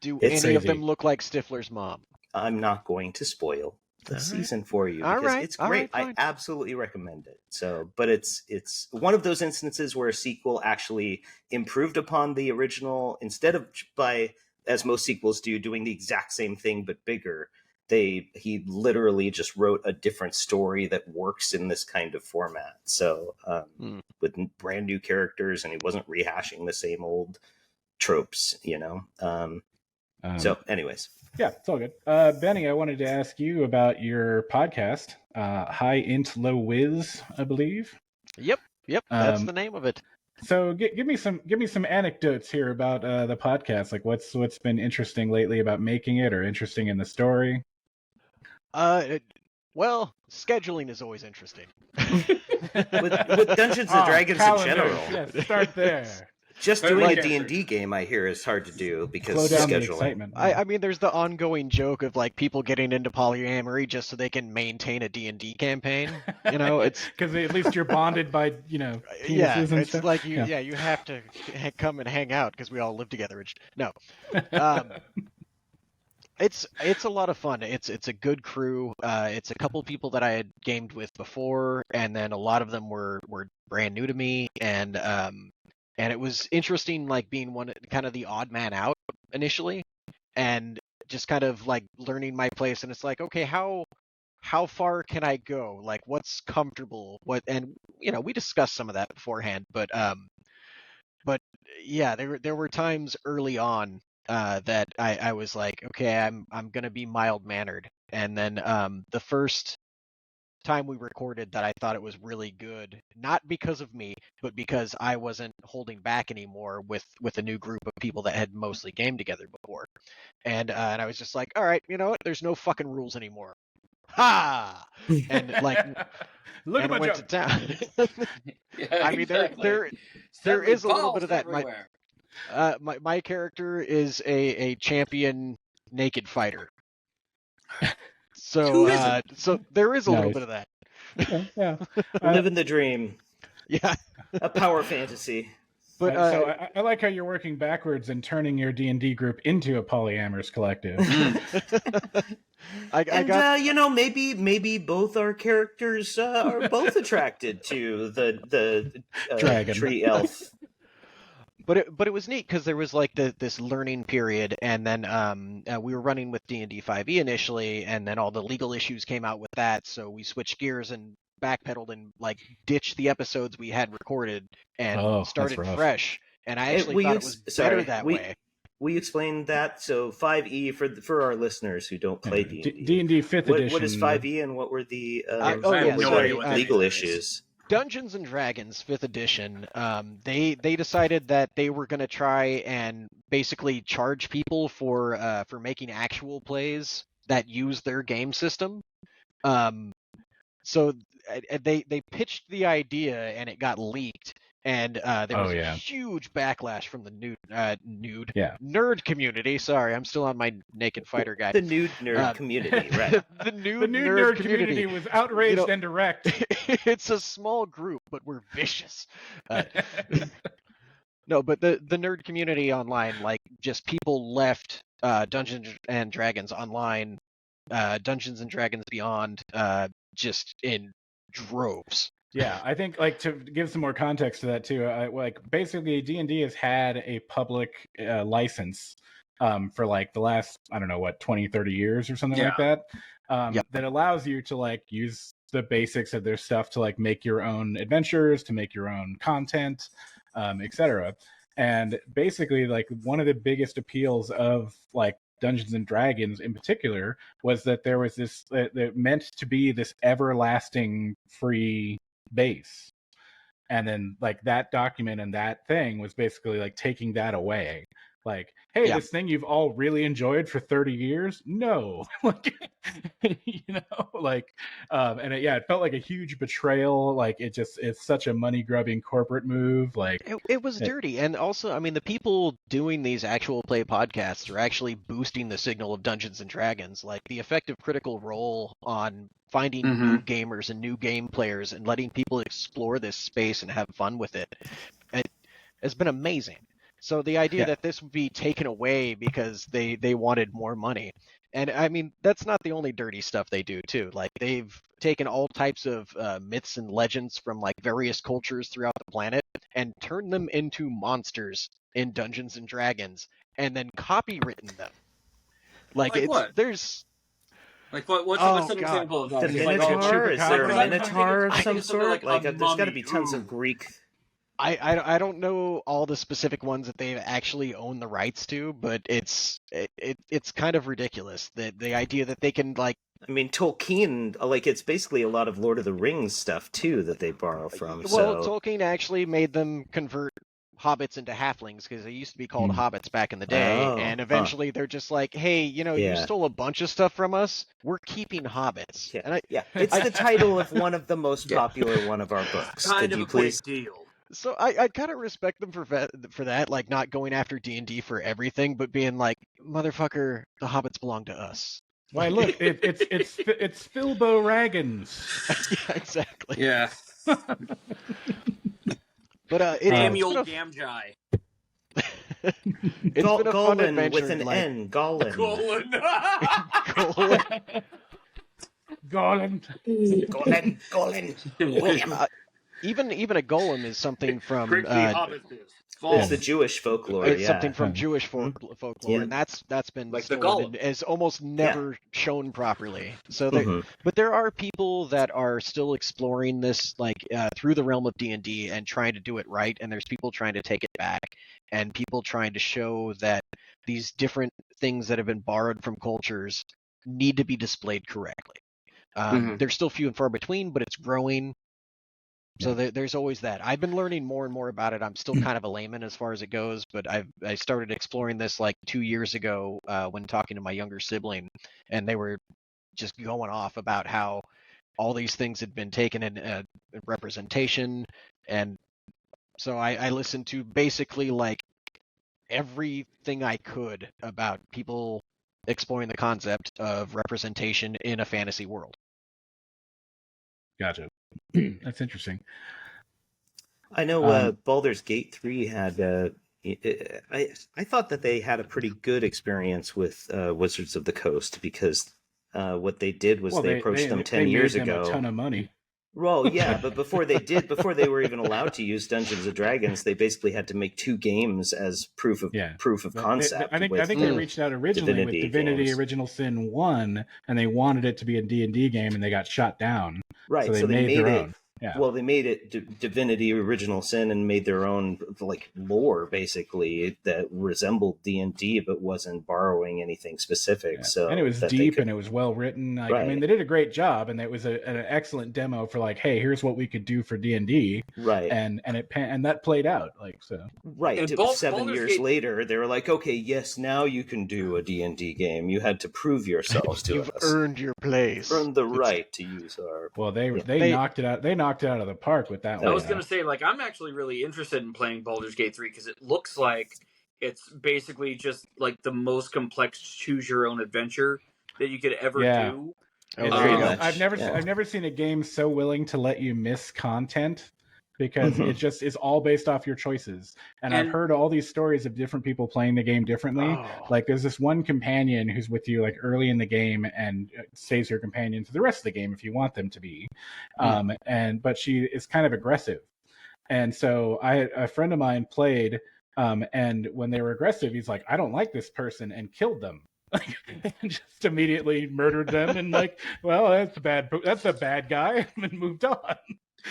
do any of them look like Stifler's mom? I'm not going to spoil the season for you because it's great. I absolutely recommend it. So, but it's one of those instances where a sequel actually improved upon the original instead of by, as most sequels do, doing the exact same thing but bigger. He literally just wrote a different story that works in this kind of format. So with brand new characters, and he wasn't rehashing the same old tropes, you know. So, anyways. Yeah, it's all good. Benny, I wanted to ask you about your podcast, INT Low WIS, I believe. Yep, that's the name of it. So give me some anecdotes here about the podcast. Like what's been interesting lately about making it, or interesting in the story? Well, scheduling is always interesting. with Dungeons and Dragons in general. Yes, start there. Just doing a D&D game, I hear, is hard to do because of scheduling. I mean, there's the ongoing joke of like people getting into polyamory just so they can maintain a D&D campaign. You know, it's because at least you're bonded by penises and it's stuff. Like you have to come and hang out because we all live together. No, it's a lot of fun. It's a good crew. It's a couple people that I had gamed with before, and then a lot of them were brand new to me, and it was interesting, like being kind of the odd man out initially, and just kind of like learning my place. And it's like, okay, how far can I go? Like, what's comfortable? And we discussed some of that beforehand, but yeah, there were times early on that I was like, okay, I'm gonna be mild mannered, and then the first time we recorded that I thought it was really good, not because of me, but because I wasn't holding back anymore with a new group of people that had mostly gamed together before, and I was just like, all right, you know what? There's no fucking rules anymore. Ha! And like, Look and at went to town. Yeah, I mean, there is a little bit of that. My character is a champion naked fighter. So so there is a little bit of that. Yeah. Living the dream. Yeah. A power fantasy. But so I like how you're working backwards and turning your D&D group into a polyamorous collective. Maybe both our characters are both attracted to the dragon tree elf. But it was neat because there was like this learning period, and then we were running with D&D 5e initially, and then all the legal issues came out with that, so we switched gears and backpedaled and like ditched the episodes we had recorded and started fresh. And I actually thought it was better that way. Will you explain that? So 5e for our listeners who don't play D&D. D&D 5th edition. What is 5e and what were the legal issues? Dungeons and Dragons 5th edition, they decided that they were going to try and basically charge people for making actual plays that use their game system. So they pitched the idea and it got leaked, and there was a huge backlash from the nerd community. Sorry, I'm still on my naked fighter guy. The nude nerd community, right? the nude nerd community was outraged and direct. It's a small group, but we're vicious. No, but the nerd community online, like just people left Dungeons and Dragons Online, Dungeons and Dragons Beyond, just in droves. Yeah, I think like to give some more context to that too, like basically D&D has had a public license for like the last, I don't know what, 20, 30 years or something like that, that allows you to like use the basics of their stuff to like make your own adventures, to make your own content, etc. And basically like one of the biggest appeals of like Dungeons and Dragons in particular was that there was this that meant to be this everlasting free base, and then like that document and that thing was basically like taking that away. Like, hey, this thing you've all really enjoyed for 30 years? No. Like, like, and it felt like a huge betrayal. Like, it's such a money-grubbing corporate move. Like, it was dirty. And also, I mean, the people doing these actual play podcasts are actually boosting the signal of Dungeons and Dragons. Like, the effective Critical Role on finding new gamers and new game players and letting people explore this space and have fun with it has been amazing. So the idea that this would be taken away because they wanted more money. And I mean, that's not the only dirty stuff they do too. Like they've taken all types of myths and legends from like various cultures throughout the planet and turned them into monsters in Dungeons and Dragons and then copywritten them. Like what? There's... Like what's an example of that? The Minotaur? Is there a Minotaur of some sort? Like there's got to be tons of Greek... I don't know all the specific ones that they actually own the rights to, but it's kind of ridiculous that the idea that they can like. I mean, Tolkien, like it's basically a lot of Lord of the Rings stuff too that they borrow from. Well, Tolkien actually made them convert hobbits into halflings because they used to be called hobbits back in the day, and eventually they're just like, hey, you stole a bunch of stuff from us. We're keeping hobbits. It's the title of one of the most popular one of our books. Kind of a big deal. So I kind of respect them for that, like not going after D&D for everything, but being like, motherfucker, the hobbits belong to us. Why, look, it's Filbo Raggins. Yeah, exactly. Yeah. But Samuel Gamgee. It's been a fun adventure with an N. Gollin. Gollin. Even a golem is something from it's the Jewish folklore. It's something from Jewish folklore, and that's been like stolen and is almost never shown properly. So, but there are people that are still exploring this, like through the realm of D&D and trying to do it right, and there's people trying to take it back. and people trying to show that these different things that have been borrowed from cultures need to be displayed correctly. They're still few and far between, but it's growing. So there's always that. I've been learning more and more about it. I'm still kind of a layman as far as it goes, but I started exploring this like 2 years ago when talking to my younger sibling, and they were just going off about how all these things had been taken in representation. And so I listened to basically like everything I could about people exploring the concept of representation in a fantasy world. Gotcha. That's interesting. I know Baldur's Gate 3 had I thought that they had a pretty good experience with Wizards of the Coast, because what they did was they approached them 10 years ago. A ton of money. Well, yeah, but before they were even allowed to use Dungeons and Dragons, they basically had to make 2 games as proof of concept. I think they reached out originally with Divinity Original Sin 1, and they wanted it to be a D&D game, and they got shot down. Right, so they made their own. Yeah. Well, they made it Divinity Original Sin and made their own like lore basically that resembled D&D but wasn't borrowing anything specific. Yeah. So and it was deep and it was well written. Like, right. I mean, they did a great job, and it was an excellent demo for like, hey, here's what we could do for D&D. Right. And that played out like so. Right. And 7 years later, they were like, okay, yes, now you can do a D&D game. You had to prove yourselves to You've us. You've earned your place. Earned the right to use our. Well, they knocked it out. They knocked it out of the park with that one. I was going to say, like, I'm actually really interested in playing Baldur's Gate 3 because it looks like it's basically just like the most complex choose your own adventure that you could ever do. I've never seen a game so willing to let you miss content, because it just is all based off your choices. And I've heard all these stories of different people playing the game differently. Like there's this one companion who's with you like early in the game and stays your companion for the rest of the game if you want them to be. But she is kind of aggressive. And so a friend of mine played, and when they were aggressive, he's like, I don't like this person, and killed them. And just immediately murdered them and like, well, that's a bad guy, and moved on.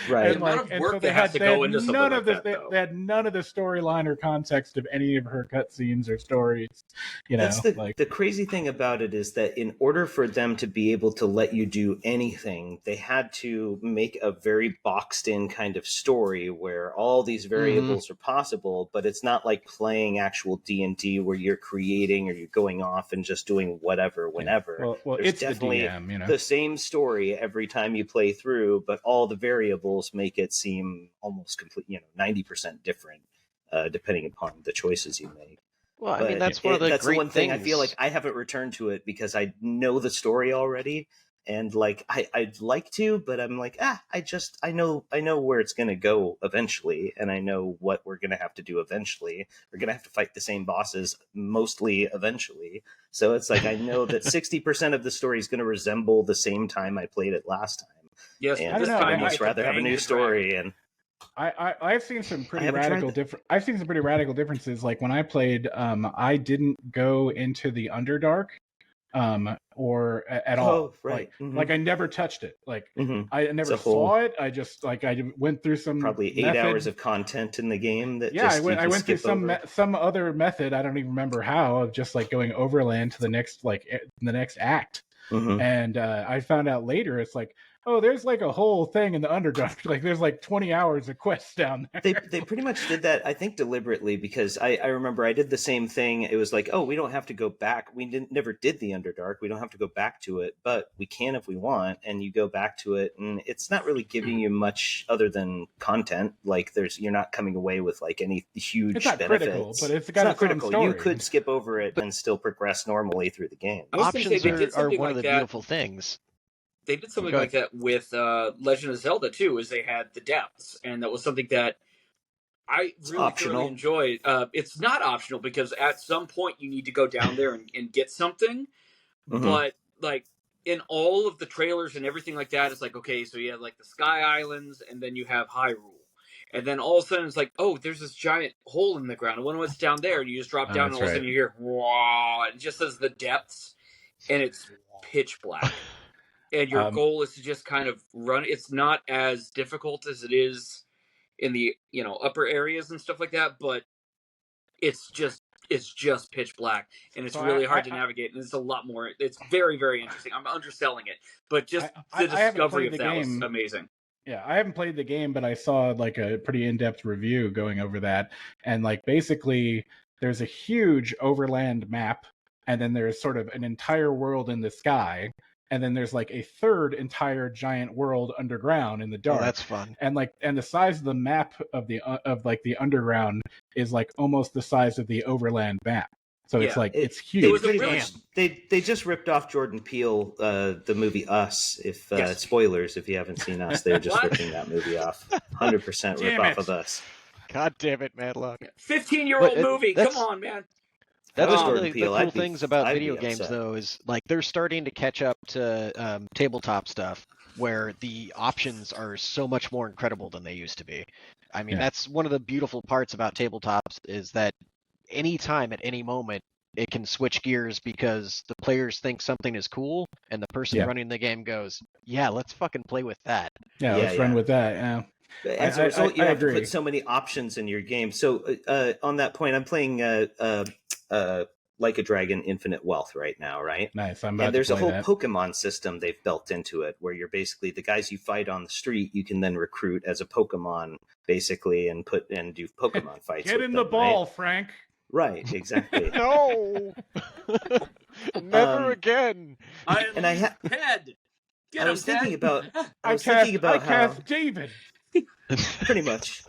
Right. So they had none of the storyline or context of any of her cutscenes or stories. That's the crazy thing about it is that in order for them to be able to let you do anything, they had to make a very boxed in kind of story where all these variables are possible, but it's not like playing actual D&D where you're creating or you're going off and just doing whatever whenever. Yeah. Well, it's definitely the DM, the same story every time you play through, but all the variables make it seem almost complete, 90% different, depending upon the choices you make. Well, I mean, that's one of the great one thing things. I feel like I haven't returned to it because I know the story already, and like I'd like to, but I'm like, I know where it's going to go eventually, and I know what we're going to have to do eventually. We're going to have to fight the same bosses mostly eventually. So it's like I know that 60% of the story is going to resemble the same time I played it last time. Yes, and I'd almost rather have a new story. And I've seen some pretty radical differences. Like when I played, I didn't go into the Underdark, or at all. Right. Like I never touched it. Like I never saw it. I just I went through some probably 8 hours of content in the game. I went through some other method. I don't even remember how, of just like going overland to the next act. And I found out later it's like, oh, there's like a whole thing in the Underdark. Like there's like 20 hours of quests down there. They pretty much did that, I think, deliberately, because I remember I did the same thing. It was like, oh, we don't have to go back. We never did the Underdark. We don't have to go back to it, but we can if we want. And you go back to it, and it's not really giving you much other than content. Like you're not coming away with like any huge benefits. Critical, but it's got not critical. Story. You could skip over it and still progress normally through the game. Options are one of the beautiful things. They did something like that with Legend of Zelda too, is they had the depths, and that was something that I really enjoyed. It's not optional because at some point you need to go down there and get something, but like in all of the trailers and everything like that, it's like, okay, so you have like the Sky Islands, and then you have Hyrule, and then all of a sudden it's like, oh, there's this giant hole in the ground. I wonder what's down there, and you just drop down, and all of a sudden you hear, wow, it just says the depths, and it's pitch black. And your goal is to just kind of run. It's not as difficult as it is in the upper areas and stuff like that, but it's just pitch black, and it's really hard to navigate, and it's a lot more. It's very, very interesting. I'm underselling it, but just the discovery of that was amazing. Yeah, I haven't played the game, but I saw like a pretty in-depth review going over that, and like basically there's a huge overland map, and then there's sort of an entire world in the sky, and then there's like a third entire giant world underground in the dark. Oh, that's fun. And the size of the map of the underground is like almost the size of the overland map. So it's like it's huge. They just ripped off Jordan Peele, the movie Us. Spoilers, if you haven't seen Us, they're just ripping that movie off. 100% rip off of Us. God damn it, Matlock. 15-year-old movie. Come on, man. That's one of the cool things about video games, though, is like they're starting to catch up to tabletop stuff where the options are so much more incredible than they used to be. I mean, that's one of the beautiful parts about tabletops is that anytime at any moment it can switch gears because the players think something is cool and the person running the game goes, yeah, let's fucking play with that. Let's run with that. Yeah. As a result, you have to put so many options in your game. So on that point, I'm playing Like a Dragon Infinite Wealth right now, right? Nice. And there's a whole Pokemon system they've built into it where you're basically the guys you fight on the street, you can then recruit as a Pokemon basically and do Pokemon fights. Get in the ball, right? Frank. Right, exactly. No, never again. I was thinking about how David. Pretty much.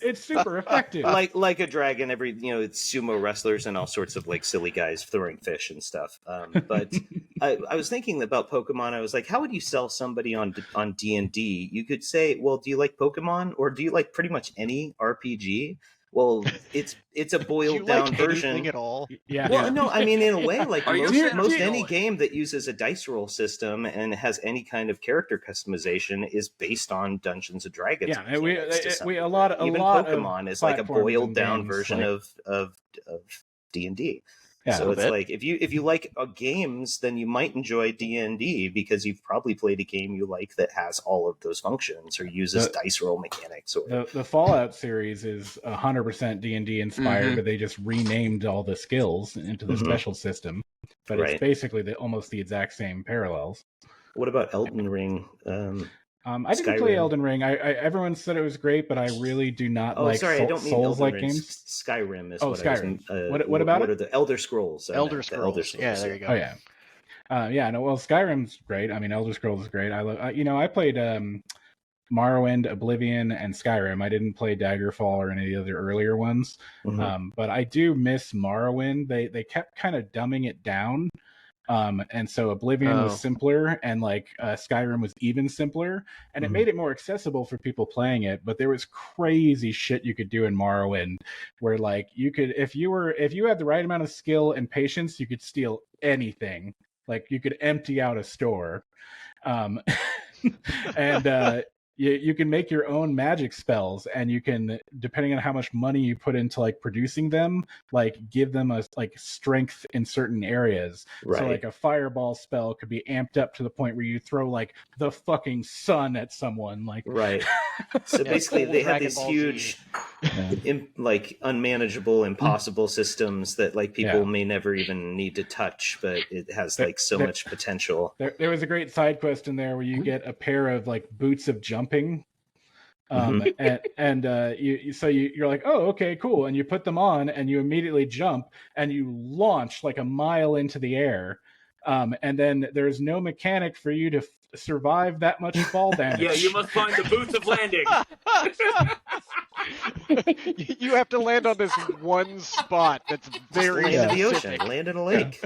It's super effective. Like a dragon, it's sumo wrestlers and all sorts of like silly guys throwing fish and stuff. But I was thinking about Pokemon. I was like, how would you sell somebody on D&D? You could say, well, do you like Pokemon or do you like pretty much any RPG? Well, it's a boiled down version at all. Yeah. Well, no, I mean in a way, like most any game that uses a dice roll system and has any kind of character customization is based on Dungeons and Dragons. Yeah, a lot Pokemon is like a boiled down version of D&D. Yeah, so it's like if you like games, then you might enjoy D&D because you've probably played a game you like that has all of those functions or uses dice roll mechanics. Or the Fallout series is 100% D&D inspired, but they just renamed all the skills into the special system. But it's basically almost the exact same parallels. What about Elden Ring? I didn't play Elden Ring. Everyone said it was great, but I really do not like Souls-like games. Skyrim is Skyrim. What about it? The Elder Scrolls. Elder Scrolls. Yeah, there you go. Oh yeah. Skyrim's great. I mean, Elder Scrolls is great. I played Morrowind, Oblivion, and Skyrim. I didn't play Daggerfall or any of the other earlier ones. But I do miss Morrowind. They kept kind of dumbing it down. And so Oblivion was simpler and Skyrim was even simpler and it made it more accessible for people playing it. But there was crazy shit you could do in Morrowind where you could, if you had the right amount of skill and patience, you could steal anything. Like you could empty out a store. And, you can make your own magic spells and you can, depending on how much money you put into producing them, give them a strength in certain areas. Right. So a fireball spell could be amped up to the point where you throw the fucking sun at someone. Right. So basically they have these huge unmanageable, impossible systems that people may never even need to touch, but it has so much potential. There was a great side quest in there where you get a pair of boots of jumping. You're like, oh, okay, cool, and you put them on and you immediately jump and you launch a mile into the air, and then there's no mechanic for you to survive that much fall damage. Yeah, you must find the boots of landing. You have to land on this one spot that's very land in the ocean, land in a lake.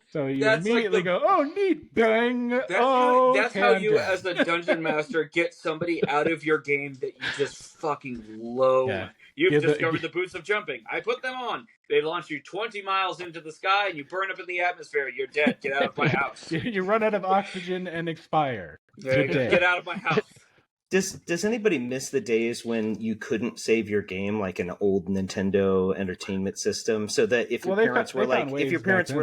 So you immediately go, oh, neat, bang. That's how you, as a dungeon master, get somebody out of your game that you just fucking loathe. Yeah. You've discovered the boots of jumping. I put them on. They launch you 20 miles into the sky, and you burn up in the atmosphere. You're dead. Get out of my house. You run out of oxygen and expire. Get out of my house. Does anybody miss the days when you couldn't save your game like an old Nintendo Entertainment System? So that if your parents were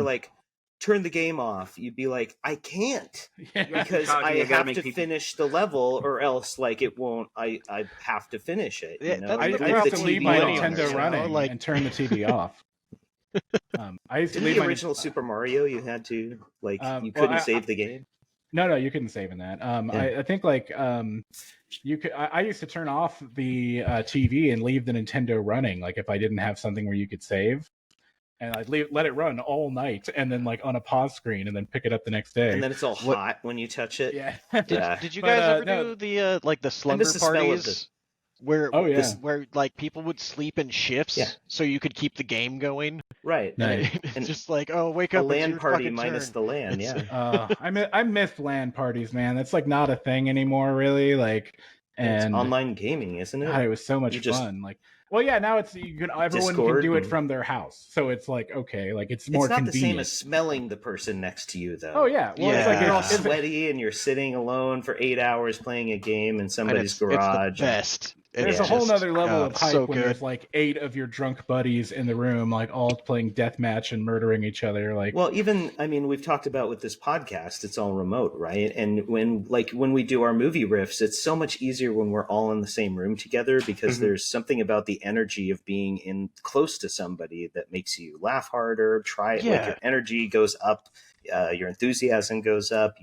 like, turn the game off, you'd be like, I can't, because I have to finish the level, or else like it won't. I have to finish it. You know? I have to leave my Nintendo running and turn the TV off. I used to leave the original Super Mario. You had to you couldn't save the game. No, you couldn't save in that. I think like you could. I used to turn off the TV and leave the Nintendo running. Like if I didn't have something where you could save, and I'd let it run all night, and then like on a pause screen, and then pick it up the next day. And then it's all hot when you touch it. Yeah. Did you guys ever do the like the slumber parties? Where like people would sleep in shifts so you could keep the game going. Right. And just like, wake up. A LAN party minus the LAN, I miss LAN parties, man. That's like not a thing anymore, really. Like, and it's online gaming, isn't it? God, it was so much fun. Like, well, yeah, now everyone Discord can do it from their house, so it's like okay, like it's more convenient. It's not the same as smelling the person next to you, though. Oh yeah, well, it's like you're all sweaty and you're sitting alone for 8 hours playing a game in somebody's garage. It's the best. There's a whole nother level of hype when there's like 8 of your drunk buddies in the room, like all playing deathmatch and murdering each other. Like, well, even we've talked about with this podcast, it's all remote, right? And when we do our movie riffs, it's so much easier when we're all in the same room together, because there's something about the energy of being in close to somebody that makes you laugh harder. Like your energy goes up, your enthusiasm goes up.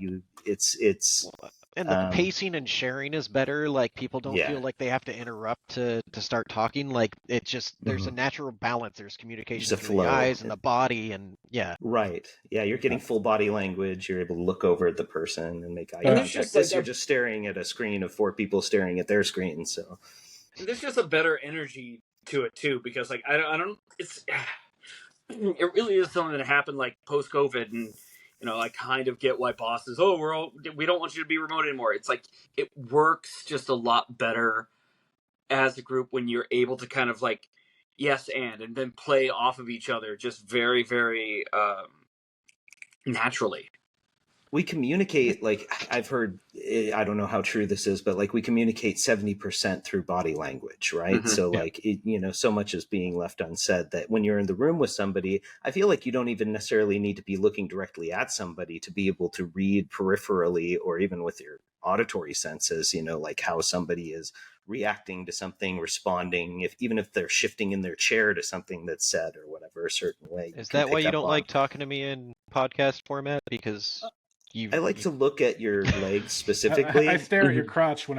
And the pacing and sharing is better. Like people don't feel like they have to interrupt to start talking. Like it just there's a natural balance. There's communication through the eyes and the body, and right. Yeah, you're getting full body language. You're able to look over at the person and make eye contact. You're just staring at a screen of 4 people staring at their screen. So there's just a better energy to it too, because like I don't. It really is something that happened like post COVID and. I kind of get why bosses, we don't want you to be remote anymore. It's like, it works just a lot better as a group when you're able to kind of like, yes, and then play off of each other just very, very naturally. We communicate, like I've heard, I don't know how true this is, but like we communicate 70% through body language, right? So like, so much is being left unsaid that when you're in the room with somebody, I feel like you don't even necessarily need to be looking directly at somebody to be able to read peripherally or even with your auditory senses, like how somebody is reacting to something, responding, even if they're shifting in their chair to something that's said or whatever, a certain way. Is that why you don't like talking to me in podcast format? Because... I like to look at your legs specifically. I stare at your crotch when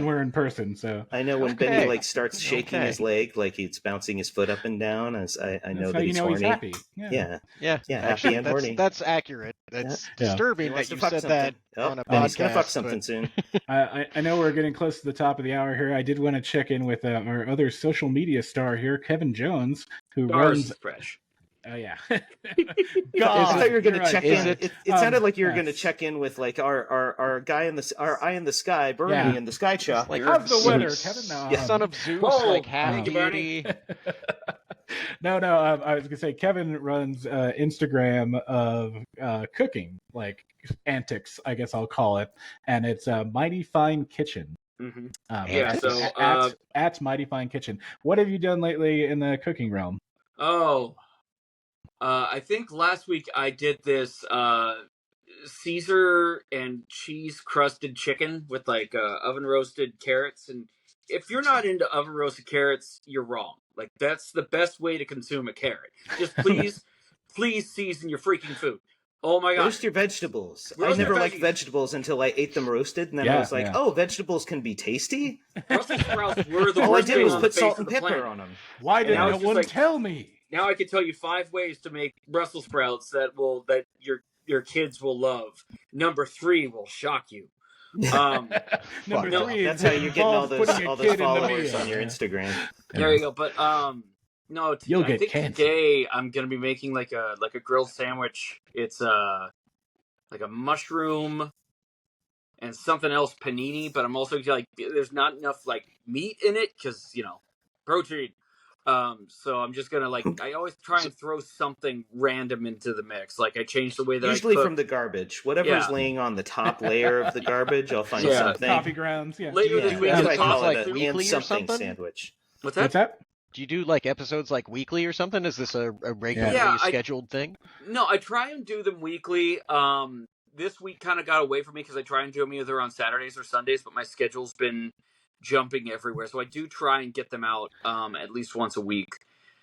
we're in person. So I know when Benny starts shaking his leg, like he's bouncing his foot up and down. As I know that he's horny. He's happy. Yeah. Actually, happy and horny. That's accurate. That's disturbing that you said that on a podcast. He's gonna fuck something soon. I know we're getting close to the top of the hour here. I did want to check in with our other social media star here, Kevin Jones, who runs Fresh. Oh yeah. God, I thought you were going to check in. It sounded like you were going to check in with like our guy in our eye in the sky, Bernie in the sky shop. Like, how's the weather, Kevin? No, son of Zeus, like half deity. No. I was going to say Kevin runs Instagram of cooking, like antics, I guess I'll call it, and it's Mighty Fine Kitchen. At Mighty Fine Kitchen. What have you done lately in the cooking realm? I think last week I did this Caesar and cheese crusted chicken with like oven roasted carrots. And if you're not into oven roasted carrots, you're wrong. Like that's the best way to consume a carrot. Just please season your freaking food. Oh my god! Roast your vegetables. I never liked vegetables until I ate them roasted, and then I was like, "Oh, vegetables can be tasty." Brussels sprouts were the all worst I did was thing put salt on and the pepper planet. on them. Why did no one tell me? Now I can tell you 5 ways to make Brussels sprouts that your kids will love. Number 3 will shock you. Number 3 that's how you're getting all those followers on your Instagram. There you go. But no, you'll I get think today I'm gonna be making like a grilled sandwich. It's like a mushroom and something else panini, but I'm also like there's not enough like meat in it because protein. So I'm just gonna I always try and throw something random into the mix. Like I change the way that usually I cook. From the garbage, whatever's laying on the top layer of the garbage, I'll find something. Coffee grounds, Later this week, I call it a something sandwich. What's that? Do you do like episodes like weekly or something? Is this a regularly scheduled thing? No, I try and do them weekly. This week kind of got away from me because I try and do them either on Saturdays or Sundays, but my schedule's been jumping everywhere. So I do try and get them out at least once a week.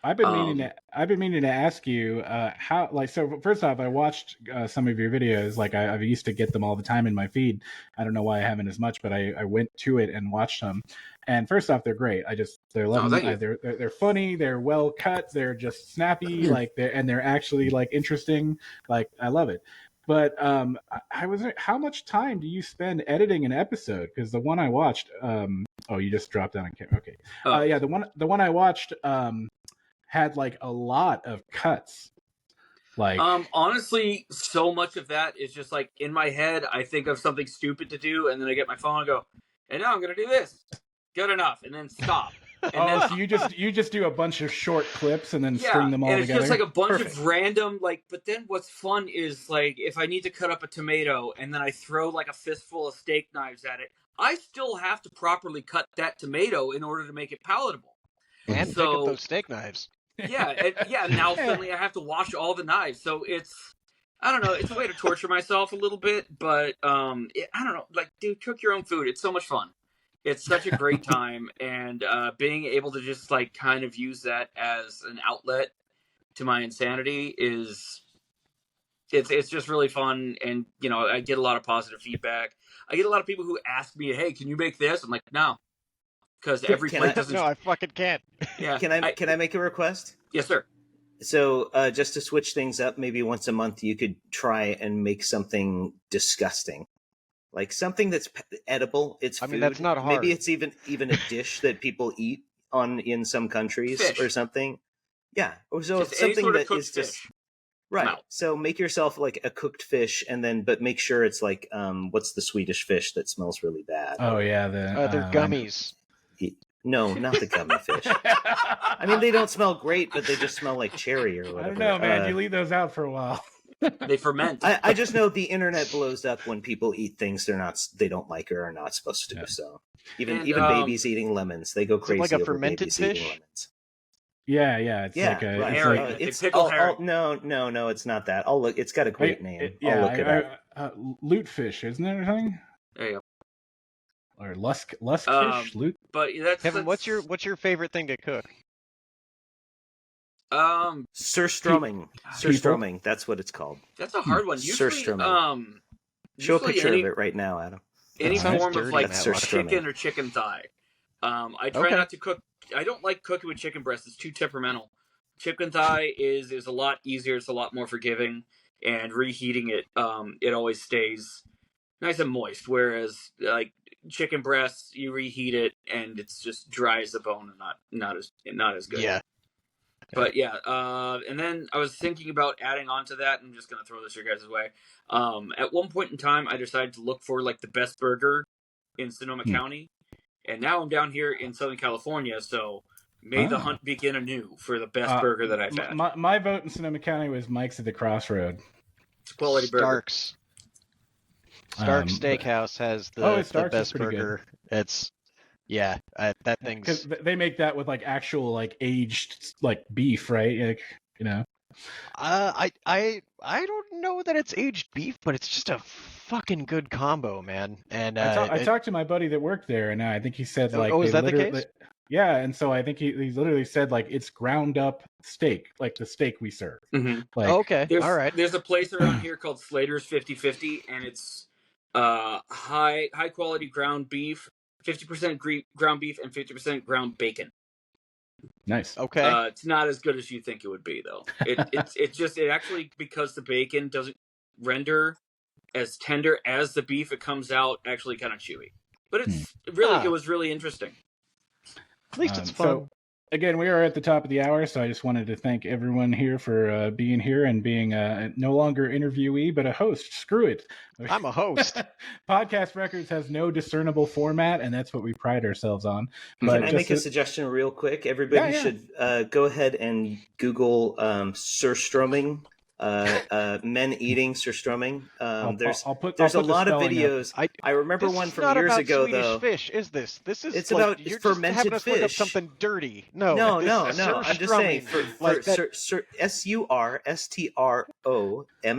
I've been meaning to ask you how. Like, so first off, I watched some of your videos. Like, I used to get them all the time in my feed. I don't know why I haven't as much, but I went to it and watched them. And first off, they're great. They're funny. They're well cut. They're just snappy. Like, they're actually like interesting. Like, I love it. But I was, how much time do you spend editing an episode? Because the one I watched, you just dropped down on camera. Okay. Yeah, the one I watched had like a lot of cuts. Like, honestly, so much of that is just like in my head. I think of something stupid to do, and then I get my phone and go, and now I'm going to do this. Good enough, and then stop. And so you just do a bunch of short clips and then string them all together. It's just like a bunch of random, like. But then what's fun is like if I need to cut up a tomato and then I throw like a fistful of steak knives at it, I still have to properly cut that tomato in order to make it palatable. And pick up those steak knives. Now suddenly I have to wash all the knives. So I don't know, it's a way to torture myself a little bit, but I don't know, like, dude, cook your own food. It's so much fun. It's such a great time, and being able to just like kind of use that as an outlet to my insanity it's just really fun. And you know, I get a lot of positive feedback. I get a lot of people who ask me, "Hey, can you make this?" I'm like, "No," because every plate doesn't. No, I fucking can't. Yeah. Can I make a request? Yes, sir. So just to switch things up, maybe once a month you could try and make something disgusting. Like something that's edible. It's food. I mean, that's not hard. Maybe it's even a dish that people eat in some countries or something. Yeah. Or so just something that is fish. just right. No. So make yourself like a cooked fish, but make sure it's like what's the Swedish fish that smells really bad? Oh yeah, they're gummies. No, not the gummy fish. I mean, they don't smell great, but they just smell like cherry or whatever. I don't know, man. You leave those out for a while. They ferment. I just know the internet blows up when people eat things they don't like or are not supposed to. Yeah. So even babies eating lemons, they go crazy. Like a fermented fish. Yeah. It's pickled herring. No, it's not that. I'll look. It's got a great name. I'll look it up. Lutefish, isn't it, or something? There you go. Or luskfish, loot. But Kevin, what's your favorite thing to cook? Surströmming. Surströmming. That's what it's called. That's a hard one. Usually, surströmming. Show a picture of it right now, Adam. Any form of like chicken or chicken thigh. I try not to cook. I don't like cooking with chicken breast. It's too temperamental. Chicken thigh is a lot easier. It's a lot more forgiving, and reheating it, it always stays nice and moist. Whereas like chicken breasts, you reheat it and it's just dry as a bone and not as good. Yeah. But yeah, and then I was thinking about adding on to that. I'm just going to throw this your guys' way. At one point in time, I decided to look for like the best burger in Sonoma County. And now I'm down here in Southern California, so may the hunt begin anew for the best burger that I've had. My vote in Sonoma County was Mike's at the Crossroad. It's a quality burger. Stark's Steakhouse has the best burger. Good. It's that thing's because they make that with like actual like aged like beef, right? Like, you know. I don't know that it's aged beef, but it's just a fucking good combo, man. And I talked to my buddy that worked there, and I think he said like, is that the case? Yeah, and so I think he literally said like it's ground up steak, like the steak we serve. Mm-hmm. Like, okay, all right. There's a place around here called Slater's 50/50, and it's high quality ground beef, 50% ground beef and 50% ground bacon. Nice. Okay. It's not as good as you think it would be, though. It actually, because the bacon doesn't render as tender as the beef, it comes out actually kind of chewy. But it was really interesting. At least it's fun. So, again, we are at the top of the hour, so I just wanted to thank everyone here for being here and being no longer interviewee, but a host. Screw it. I'm a host. Podcast Records has no discernible format, and that's what we pride ourselves on. But can I make a suggestion real quick? Everybody should go ahead and Google surströmming men eating surströmming. There's I'll put a the lot of spelling videos. I remember one from years ago Swedish though. Fish, is this? This is It's like, about you're fermented just having us look up fish. something dirty. No. No. I'm just saying for like that, SURSTROMMING.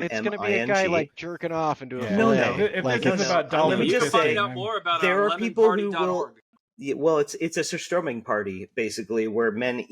it's gonna be a guy like jerking off into a Yeah. No, fillet. no. If Like, this is about Let me dolphins just fishing, say, find out more about there are people who will. lemonparty.org. Yeah, well, it's a surströmming party basically, where men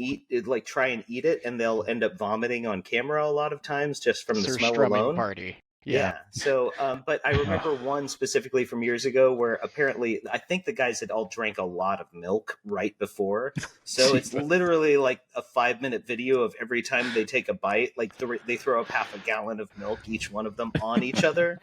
try and eat it, and they'll end up vomiting on camera a lot of times just from the smell alone. Party. Yeah. So, but I remember one specifically from years ago where apparently I think the guys had all drank a lot of milk right before. So it's literally like a 5-minute video of every time they take a bite, like they throw up half a gallon of milk, each one of them, on each other.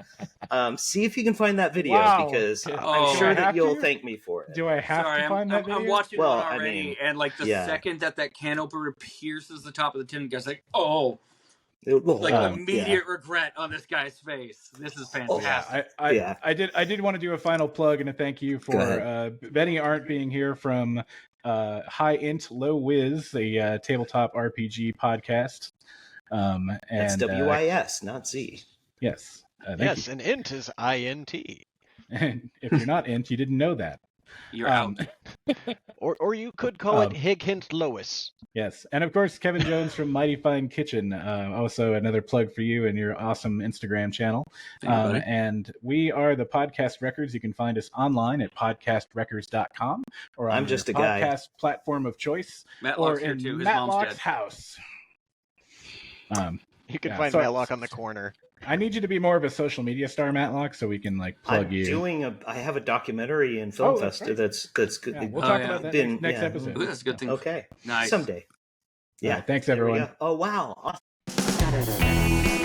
See if you can find that video because I'm sure that you'll thank me for it. Do I have to find that video? I'm watching it already, I mean, and like the second that can opener pierces the top of the tin, the guy's like, oh. Immediate regret on this guy's face. This is fantastic. I did want to do a final plug and a thank you for Benny Arent being here from INT Low WIS, the tabletop RPG podcast. And that's WIS, not Z. Yes. Yes, and INT is INT. And if you're not INT, you didn't know that. You're out. Or you could call it INT Low WIS. Yes, and of course Kevin Jones from Mighty Fine Kitchen. Also another plug for you and your awesome Instagram channel. And we are the Podcast Records. You can find us online at podcastrecords.com or on your podcast platform of choice, or in Matlock's house. You can find Matlock on the corner. I need you to be more of a social media star, Matlock, so we can plug you. I have a documentary in Film Fest that's good. Yeah, we'll talk about that next episode. Ooh, that's a good thing. Okay, nice. Someday. Yeah, thanks everyone. Oh wow. Awesome.